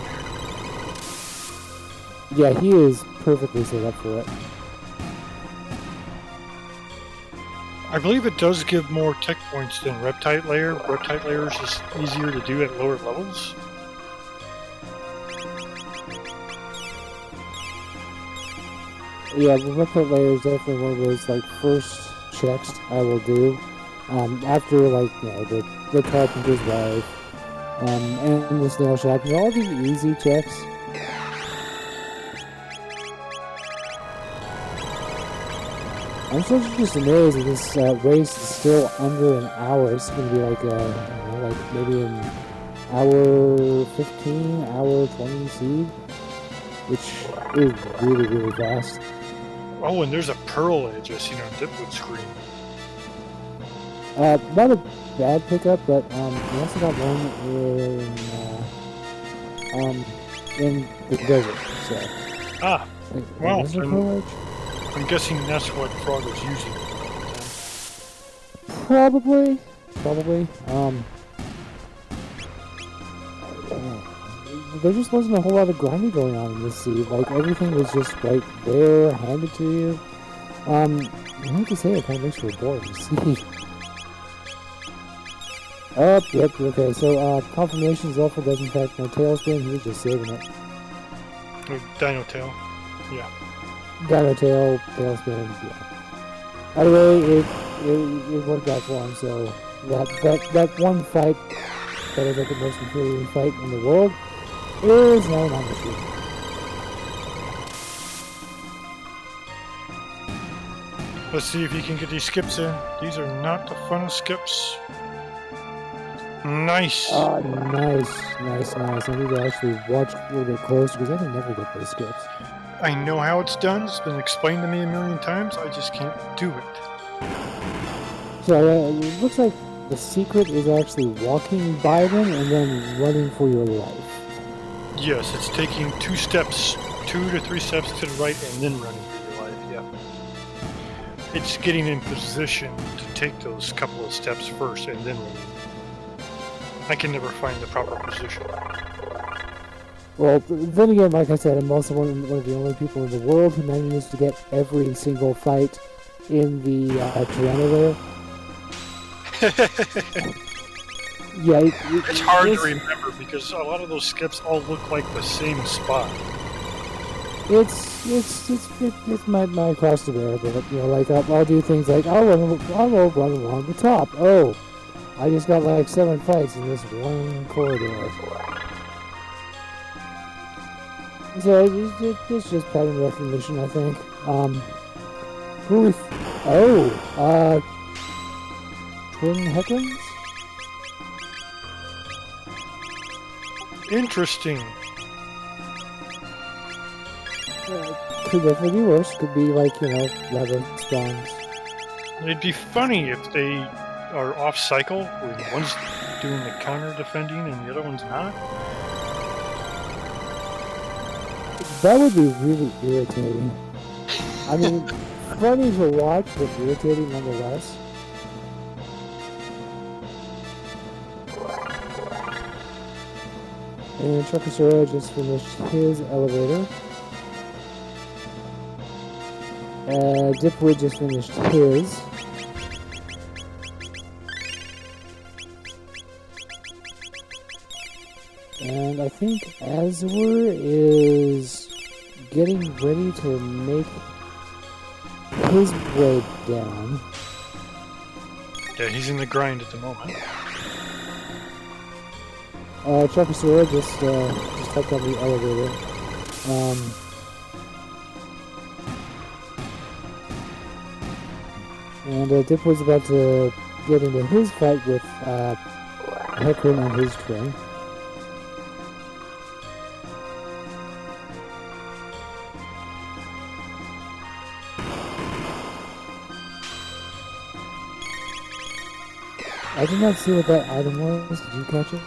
Yeah, he is perfectly set up for it. I believe it does give more tech points than Reptite Layer. Reptite Layer is just easier to do at lower levels. Yeah, the Reptite Layer is definitely one of those, like, first checks I will do. After, like, you know, the Carpenter's Wife, and the Snail Shack, and all these easy checks. I'm still just amazed that this race is still under an hour. It's going to be like, like maybe an hour 15, hour 20 seed, which is really, really fast. Oh, and there's a Pearl Edge I seen on Dipwood's screen. Not a bad pickup, but we also got one in the desert. So. Ah, Wait, well, is there Pearl Edge? I'm guessing that's what Frog was using. Probably. There just wasn't a whole lot of grinding going on in this seed. Like, everything was just right there, handed to you. I have to say, it kind of makes for a boring seed. Oh, yep, okay, so, confirmation, Zelford does in fact no tailspin, he was just saving it. Dino tail. Yeah. Dino tail, tailspin, yeah. Anyway, it worked out for him, so that one fight that is like the most infuriating fight in the world is now an issue. Let's see if he can get these skips in. These are not the funnest skips. Nice. Nice. I need to actually watch a little bit closer because I can never get those skips. I know how it's done. It's been explained to me a million times. I just can't do it. So it looks like the secret is actually walking by them and then running for your life. Yes, it's taking 2 to 3 steps to the right and then running for your life, yeah. It's getting in position to take those couple of steps first and then running. I can never find the proper position. Well, then again, like I said, I'm also one of the only people in the world who manages to get every single fight in the Tyranno layer. Yeah, it's hard to remember because a lot of those skips all look like the same spot. It's my cross to bear, but you know, like I'll do things like I'll run along the top. Oh, I just got like 7 fights in this one corridor. So it's just pattern recognition, I think. Twin Heckens? Interesting. Could definitely be worse. Could be like, you know, leather spawns. It'd be funny if they are off cycle, with one's doing the counter defending and the other one's not. That would be really irritating. I mean, funny to watch, but irritating nonetheless. And Truckasura just finished his elevator. Dipwood just finished his. And I think Azur is getting ready to make his way down. Yeah, he's in the grind at the moment. Truckasura just hopped on the elevator. And Dipwood's about to get into his fight with Hecarim and his twin. I did not see what that item was. Did you catch it?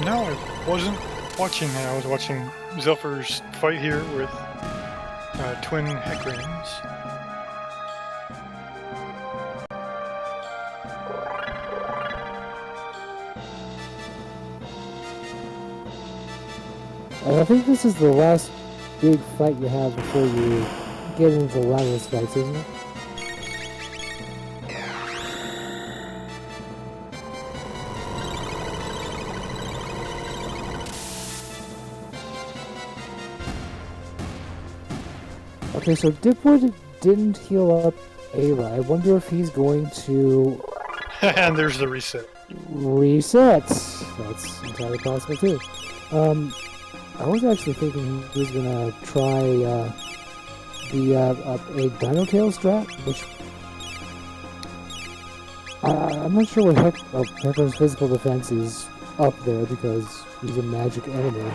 No, I wasn't watching that. I was watching Zelfer's fight here with twin Hecarims. I think this is the last big fight you have before you get into the Latimus fights, isn't it? Okay, so Dipwood didn't heal up Ayla. I wonder if he's going to... And there's the reset. Resets. That's entirely possible too. I was actually thinking he was gonna try a Dino Tail strat, which I'm not sure what Hecarim's physical defense is up there because he's a magic enemy.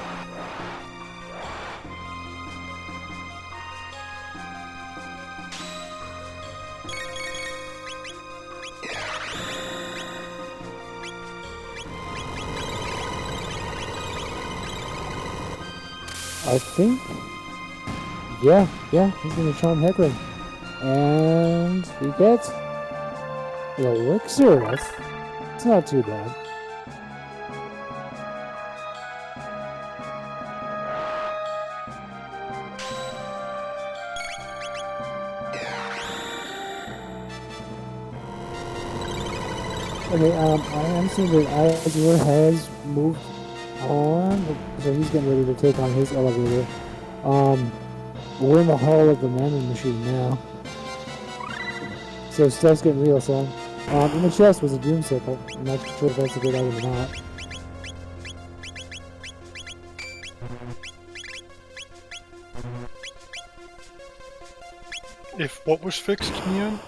I think, yeah, he's gonna charm Hecarim, and he gets An elixir? That's not too bad. Okay, I am seeing that Azure has moved on, so he's getting ready to take on his elevator. We're in the hall of the mammon machine now. So stuff's getting real, son. In the chest was a doom sickle. I'm not sure if that's a good item or not. If what was fixed, Neon?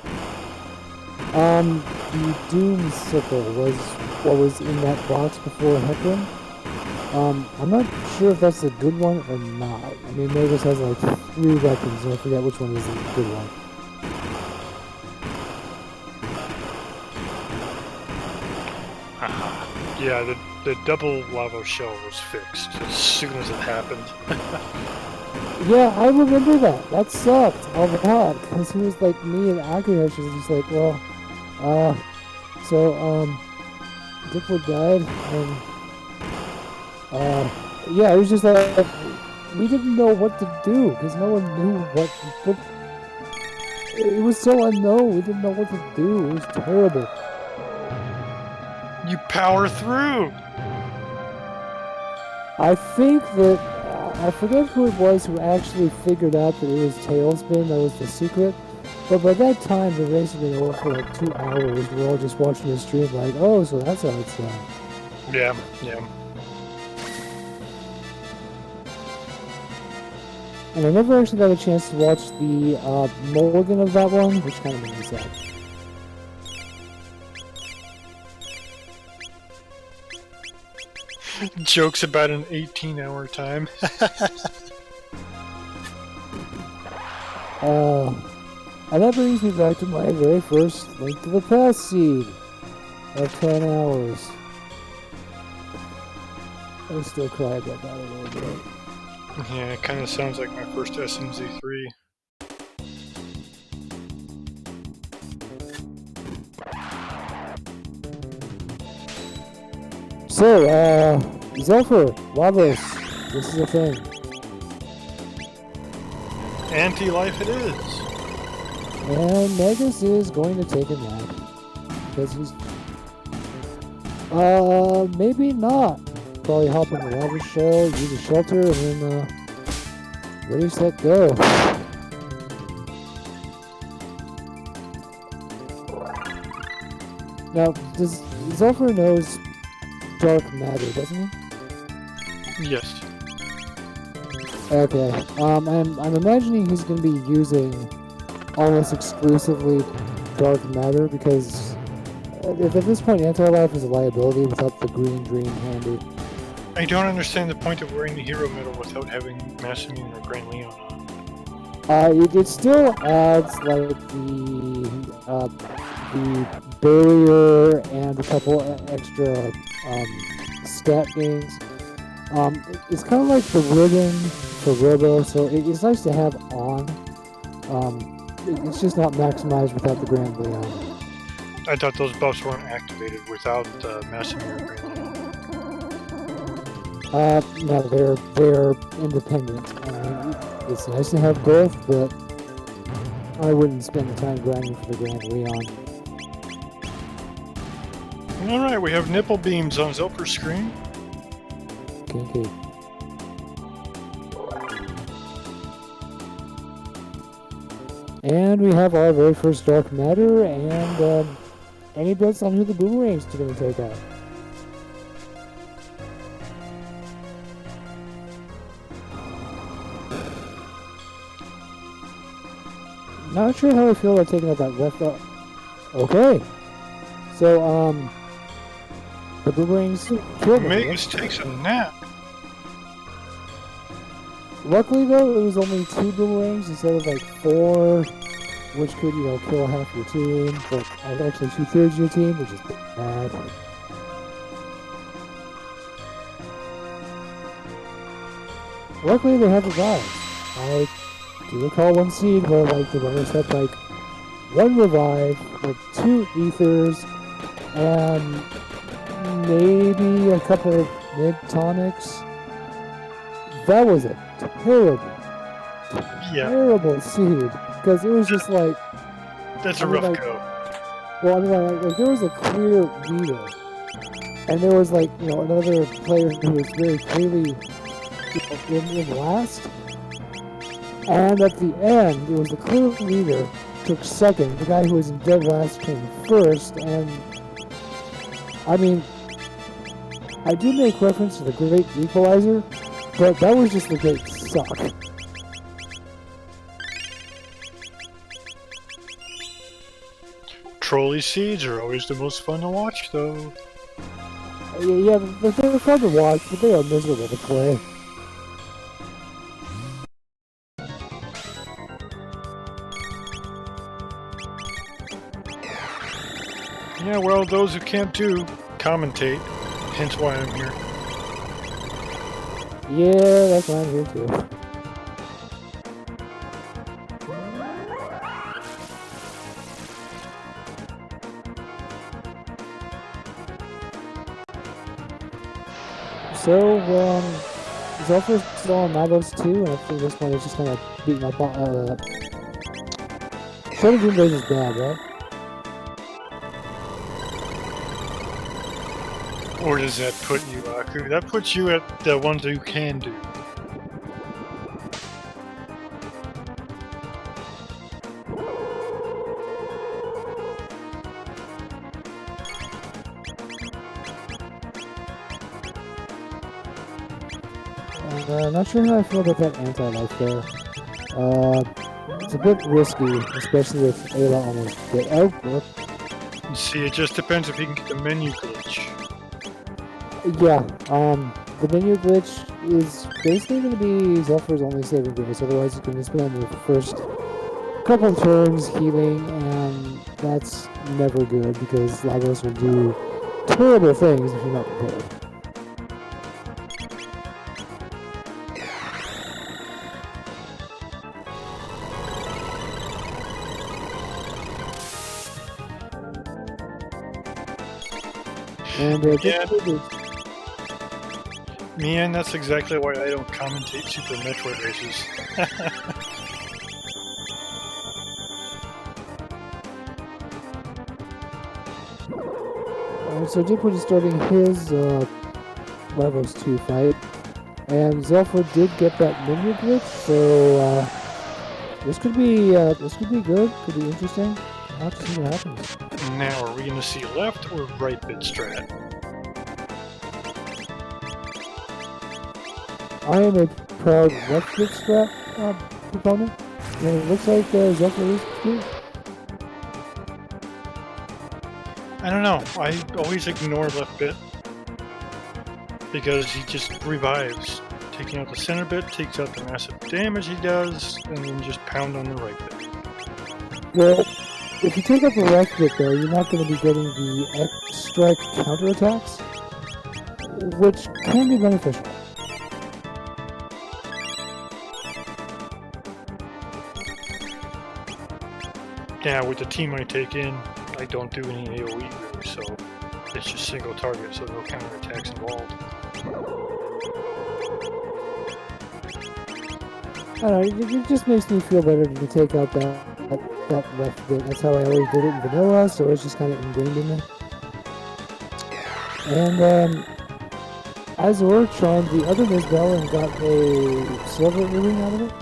The doom sickle was what was in that box before Hecarim. I'm not sure if that's a good one or not. I mean, Magus has like 3 weapons, and I forget which one is the good one. Yeah, the double lava shell was fixed as soon as it happened. Yeah, I remember that. That sucked a lot, because he was like me and Akash was just like, well, Dipwood died, and, yeah, it was just like, we didn't know what to do, because no one knew what, it was so unknown, we didn't know what to do, it was terrible. You power through! I think that, I forget who it was who actually figured out that it was Tailspin that was the secret, but by that time the race had been over for like 2 hours. We were all just watching the stream like, oh, so that's how it's done. Yeah. And I never actually got a chance to watch the mulligan of that one, which kind of made me sad. Jokes about an 18-hour time. And that brings me back to my very first Link to the Past seed of 10 hours. I still cry about that a little bit. Yeah, it kind of sounds like my first SMZ3. So, Zephyr, Lavos, this is a thing. Anti-life it is. And Magus is going to take a nap. Because he's... maybe not. Probably hop in the lava shell, use a shelter, and then, ready, set, go. Now, does Zephyr knows dark matter, doesn't he? Yes. Okay. I'm imagining he's going to be using almost exclusively dark matter because if at this point anti-life is a liability without the green dream handy. I don't understand the point of wearing the hero medal without having Massimine or Grand Leon on. It still adds like the barrier and a couple extra stat gains. It's kind of like the ribbon for Robo, so it's nice to have on. It's just not maximized without the Grand Leon. I thought those buffs weren't activated without Massimine or Grand Leon. No, they're independent. I mean, it's nice to have both, but I wouldn't spend the time grinding for the Grand Leon. Alright, we have nipple beams on Zelper's screen. Kinky. And we have our very first dark matter, and any bets on who the boomerangs are going to take out? Not sure how I feel about taking out that left arm. Okay. So, the boomerangs killed me. Magus takes a nap. Luckily, though, it was only 2 boomerangs instead of like 4, which could, kill half your team, but actually 2/3 of your team, which is bad. Luckily, they have revives. I do recall one scene where, like, the runners had, like, 1 revive, like 2 ethers, and maybe a couple of mid tonics. That was a terrible seed, because it was just like, That's I a mean, rough like, go. well, I mean, like there was a clear leader, and there was like, another player who was very clearly, in last, and at the end, it was the clear leader took second, the guy who was in dead last came first, and I mean, I do make reference to the Great Equalizer, but that was just the Great Suck. Trolley seeds are always the most fun to watch, though. Yeah, they're fun to watch, but they are miserable to play. Yeah, well, those who can't do, commentate. Hence why I'm here. Yeah, that's why I'm here too. So, Zelford's still on Magos too, and I think this one is just kind of beating up on, Shadow Doom Blaze is bad, right? Or does that put you, Aku? That puts you at the ones who can do. Not sure how I feel about that anti-life there. It's a bit risky, especially with Ayla almost dead. Oh, whoop. See, it just depends if you can get the menu glitch. Yeah, the menu glitch is basically going to be Zelford's only saving grace, otherwise he's going to spend the first couple of turns healing, and that's never good because Lagos will do terrible things if you're not prepared. And Man, that's exactly why I don't commentate Super Metroid races. So Dipwood is starting his Lagos 2 fight, and Zelford did get that menu glitch, so this could be good, could be interesting. I'll have to see what happens. Now, are we going to see left or right bit strat? I am a proud left bit strat proponent, and it looks like Zelford is too. I don't know. I always ignore left bit because he just revives. Taking out the center bit takes out the massive damage he does, and then just pound on the right bit. Well, if you take out the left bit though, you're not going to be getting the X-Strike counterattacks, which can be beneficial. Now, with the team I take in, I don't do any AoE really, so it's just single target, so no counterattacks involved. I don't know, it just makes me feel better to take out that left bit. That's how I always did it in vanilla, so it's just kind of ingrained in me. And Azor charmed the other Miss Bell and got a silver earring out of it.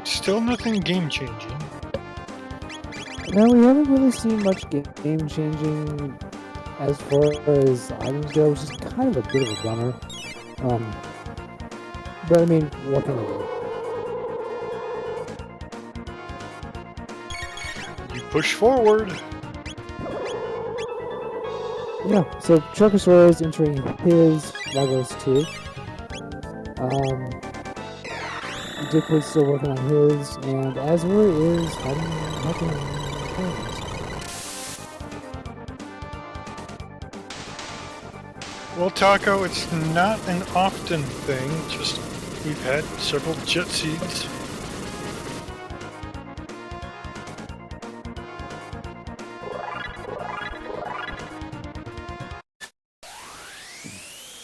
Still nothing game-changing. Now, we haven't really seen much game-changing as far as items go, which is kind of a bit of a bummer. But I mean, what can I do? You push forward. Yeah, so Chocosaur is entering his Lagos 2. Dickwood's still working on his, and Azure is having Well, Taco, it's not an often thing, just we've had several jet seeds.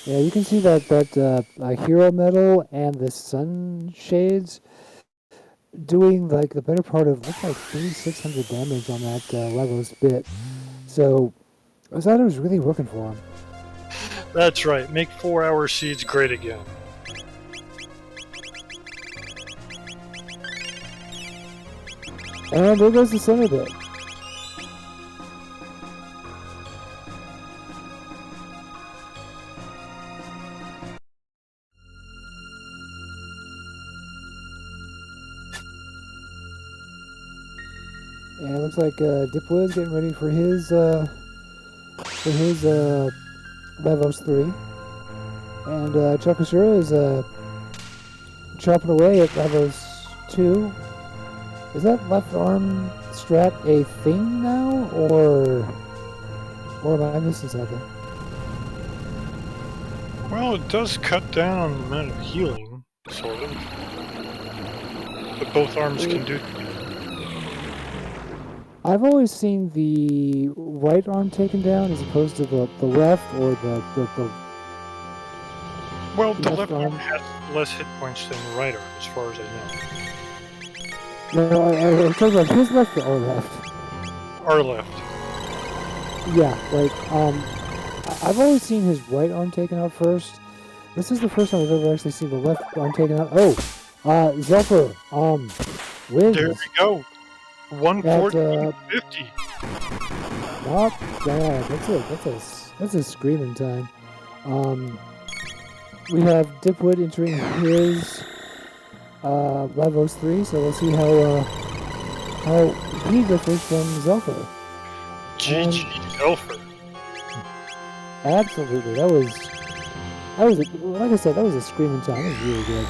Yeah, you can see that hero medal and the sunshades doing like the better part of looks like 3,600 damage on that Levos bit. So I thought it was really working for him. That's right, make 4-hour seeds great again. And there goes the center bit. And it looks like Dipwood's getting ready for his Levos 3. And Chakasura is chopping away at Levos 2. Is that left arm strat a thing now, or am I missing something? Well, it does cut down on the amount of healing, sort of. But both arms can do. I've always seen the right arm taken down as opposed to the left or the Well, the left arm has less hit points than the right arm, as far as I know. No, I'm talking about his left or left. Our left. Yeah, like I've always seen his right arm taken out first. This is the first time I've ever actually seen the left arm taken out. Oh, Zephyr wins. There we go. 114.50. Not bad. That's a screaming time. We have Dipwood entering his Levos 3, so we'll see how he differs from Zelfer. GG Zelfer. Absolutely, that was like I said, that was a screaming time. It was really good.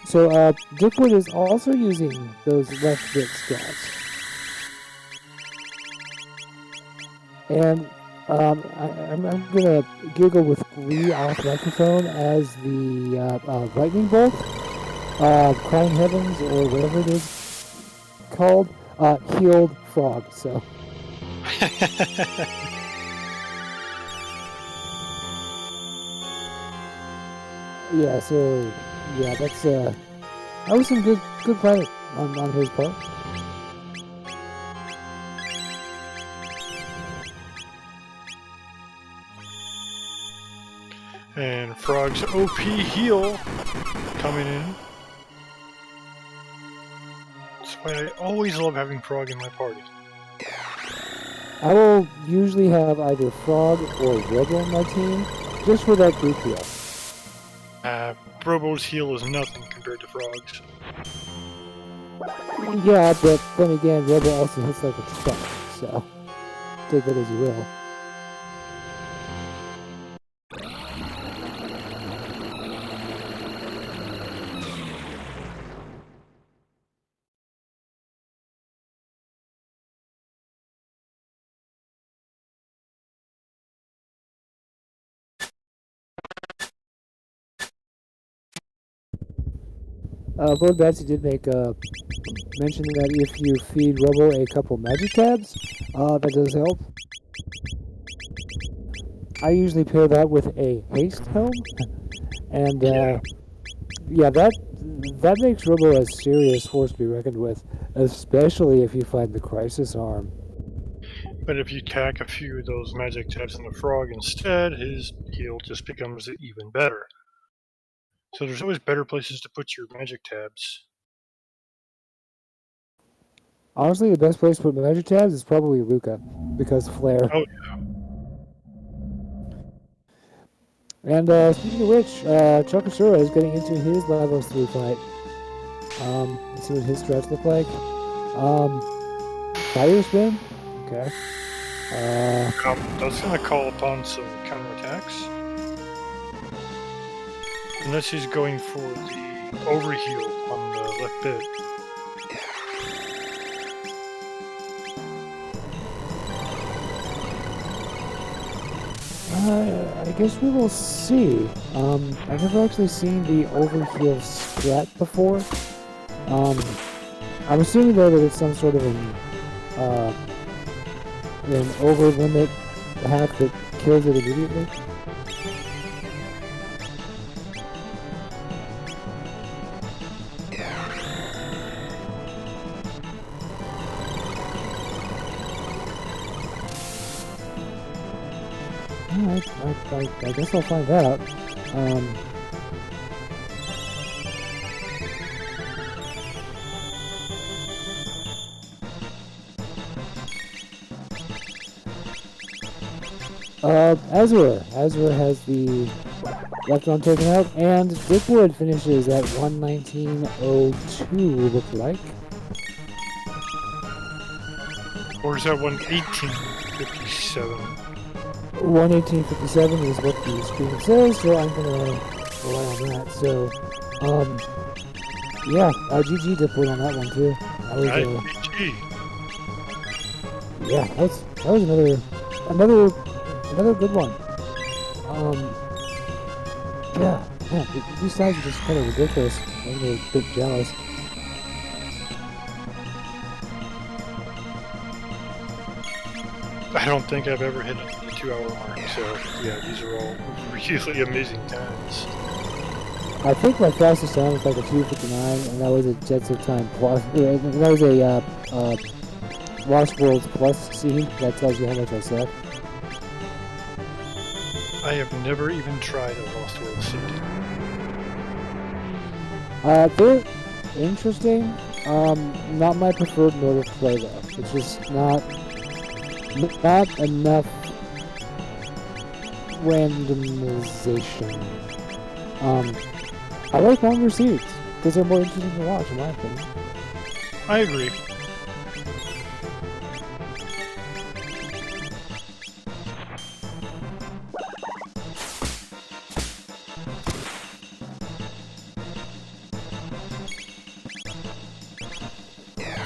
So Dipwood is also using those left bit stats. And I'm gonna giggle with glee off microphone as the lightning bolt, crying heavens or whatever it is called, healed frog. So yeah, so yeah, that was some good play on his part. And Frog's OP heal coming in. That's why I always love having Frog in my party. I will usually have either Frog or Robo on my team, just for that group heal. Robo's heal is nothing compared to Frog's. Yeah, but then again, Robo also hits like a truck, so take that as you will. Lord Batsy did make mention that if you feed Robo a couple magic tabs, that does help. I usually pair that with a haste helm, and yeah, that makes Robo a serious force to be reckoned with, especially if you find the crisis arm. But if you tack a few of those magic tabs in the Frog instead, his heal just becomes even better. So there's always better places to put your magic tabs. Honestly, the best place to put magic tabs is probably Luca, because flare. Oh yeah. And speaking of which, Chakasura is getting into his Levos 3 fight. Let's see what his strats look like. Fire spin? Okay. That's going to call upon some counterattacks. Unless he's going for the overheal on the left bit. I guess we will see. I've never actually seen the overheal strat before. I'm assuming though that it's some sort of an over limit hack that kills it immediately. Alright, I guess I'll find out. Azure has the left arm taken out, and Dickwood finishes at 119.02, look like. Or is that 118.57? 118.57 is what the screen says, so I'm gonna rely on that. So, yeah, GG Dickwood on that one too. That was, GG. Yeah, that was another good one. Yeah, these sides are just kind of ridiculous. I'm a bit jealous. I don't think I've ever hit the 2-hour mark, so yeah, these are all really amazing times. I think my fastest time was like a 2:59, and that was a Jets of Time plus. And that was a Lost Worlds plus scene. That tells you how much I suck. I have never even tried a Lost World seed. They're interesting. Not my preferred mode of play though. It's just not enough randomization. I like longer seeds because they're more interesting to watch, in my opinion. I agree.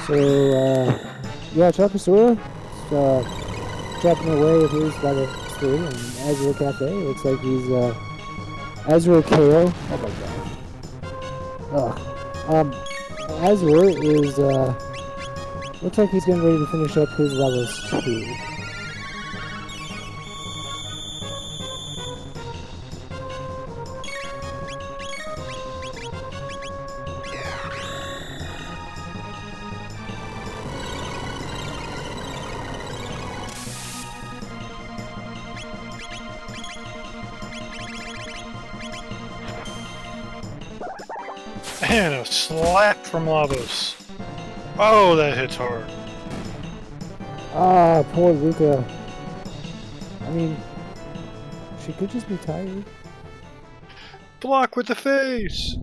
So, yeah, Chakasura chopping away at his level 3, and Azure Cafe looks like he's, Azure KO. Oh my god. Azure is, looks like he's getting ready to finish up his levels 2. And a slap from Lavos. Oh, that hits hard. Ah, poor Luca. I mean, she could just be tired. Block with the face!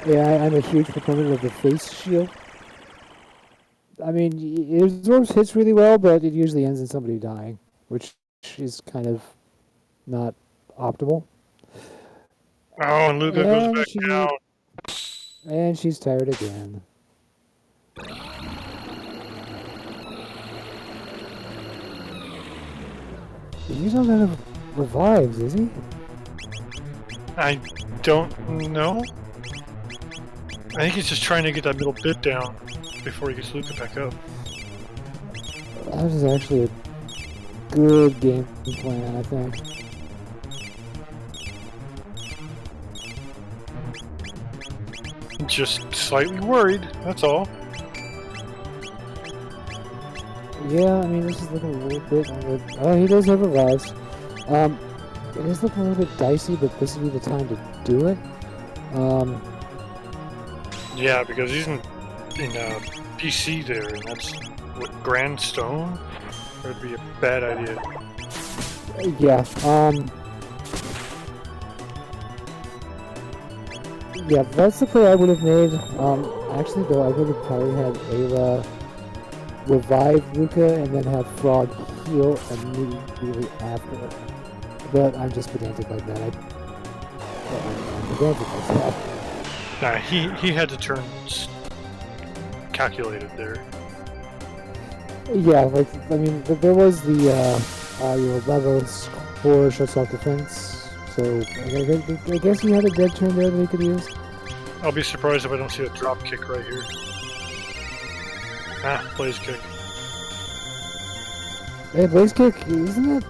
Yeah, I'm a huge proponent of the face shield. I mean, it absorbs hits really well, but it usually ends in somebody dying, which is kind of not optimal. Oh, and Luca goes back down. And she's tired again. He's not out of revives, is he? I don't know. I think he's just trying to get that middle bit down before he gets Luca back up. That was actually a good game plan, I think. Just slightly worried, that's all. Yeah, I mean, this is looking a little bit on the... Oh, he does have revives. It is looking a little bit dicey, but this would be the time to do it. Yeah, because he's in PC there, and that's what, Grand Stone? That'd be a bad idea. Yeah, yeah, that's the play I would have made. Actually, though, I would have probably had Ayla revive Luca and then have Frog heal immediately after. But I'm just pedantic like that. I'm pedantic like that. Nah, he had the turns calculated there. Yeah, like, I mean, there was the, your Levos 4 shuts off defense. So I guess he had a dead turn there that he could use. I'll be surprised if I don't see a drop kick right here. Blaze kick. Hey, Blaze Kick, isn't that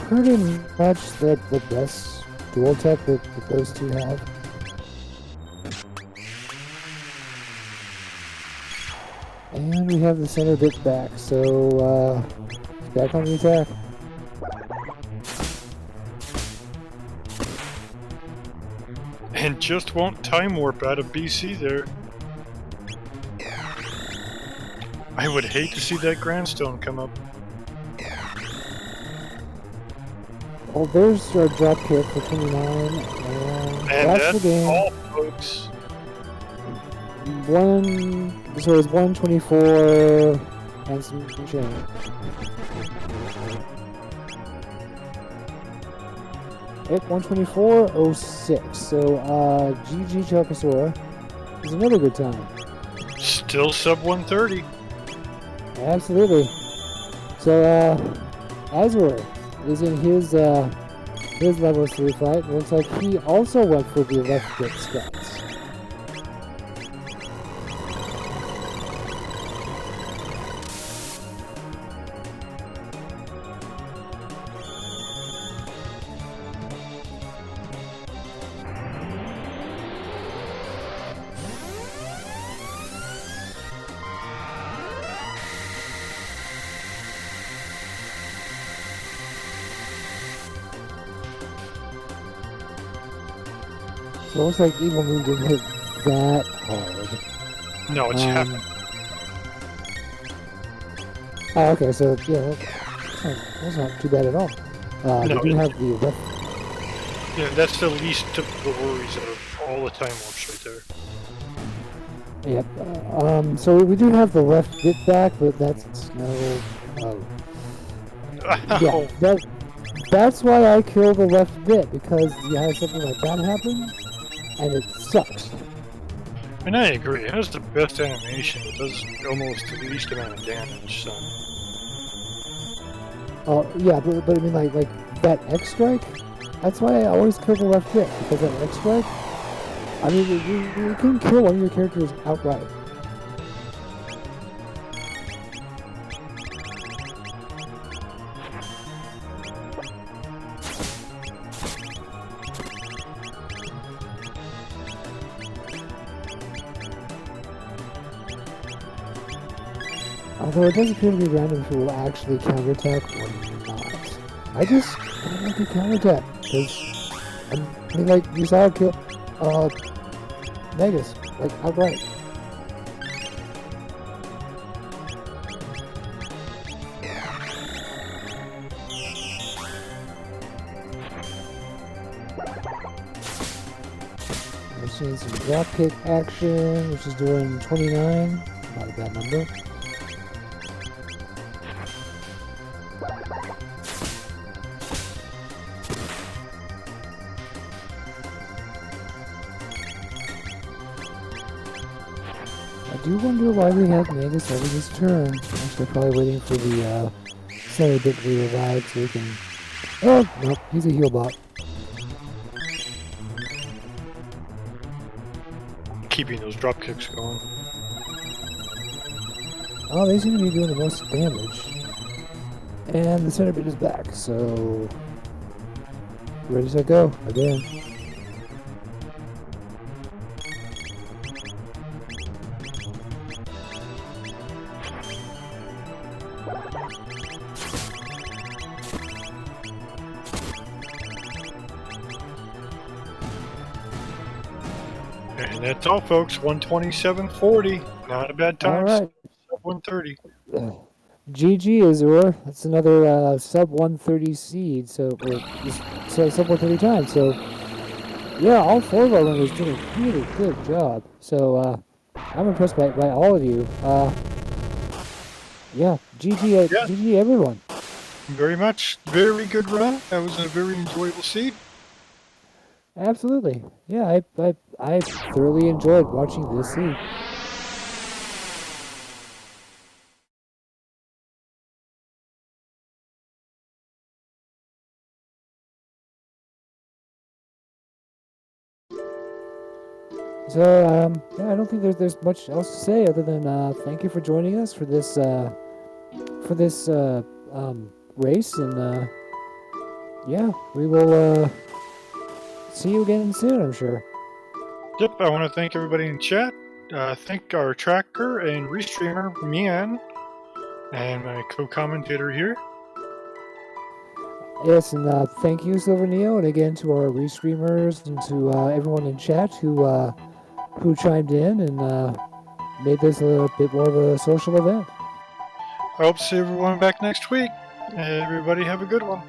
pretty much the best dual tech that those two have? And we have the center bit back, so he's back on the attack. And just won't time warp out of BC there. I would hate to see that grandstone come up. Well, there's our drop kick for 29, and that's the game. All, folks. So it's 124 and some change. Yep, 124.06. So GG Chalkasaura is another good time. Still sub 130. Absolutely. So Azure is in his level 3 fight. It looks like he also went for the left bit strats. So it looks like Evil Moon didn't hit that hard. No, it's happened. Oh, okay, so yeah, that's not too bad at all. No, we do have the left. Yeah, that's the least of the worries of all the time warps right there. Yep. So we do have the left bit back, but that's no. Yeah, that's why I kill the left bit, because you have something like that happen, and it sucks. And I agree, it has the best animation, it does almost the least amount of damage, so... Oh, yeah, but I mean, like that X strike, that's why I always kill the left bit, because that X strike, I mean, you can kill one of your characters outright. Although it does appear to be random who will actually counterattack or not. I just don't like to counterattack, because, I mean, like, you saw kill, Vegas, like, outright. We're seeing some drop kick action, which is doing 29, not a bad number. I do wonder why we have Magus over this turn. Actually, probably waiting for the center bit to be revived so we can... Oh, nope, he's a heal bot. Keeping those drop kicks going. Oh, they seem to be doing the most damage. And the center bit is back, so... Ready to go, again. And that's all, folks. 127.40. Not a bad time. All right. 130. GG Azure. That's another sub 130 seed. So sub 130 times. So yeah, all 4 of our runners did a really good job. So I'm impressed by all of you. Yeah, GG, GG everyone. Very much. Very good run. That was a very enjoyable seed. Absolutely. Yeah, I thoroughly enjoyed watching this seed. So yeah, I don't think there's much else to say other than thank you for joining us for this race, and yeah, we will see you again soon, I'm sure. Yep, I want to thank everybody in chat. Thank our tracker and restreamer, Mian, and my co-commentator here. Yes, and thank you, Silver Neo, and again to our restreamers and to everyone in chat who chimed in and made this a bit more of a social event. I hope to see everyone back next week. Everybody have a good one.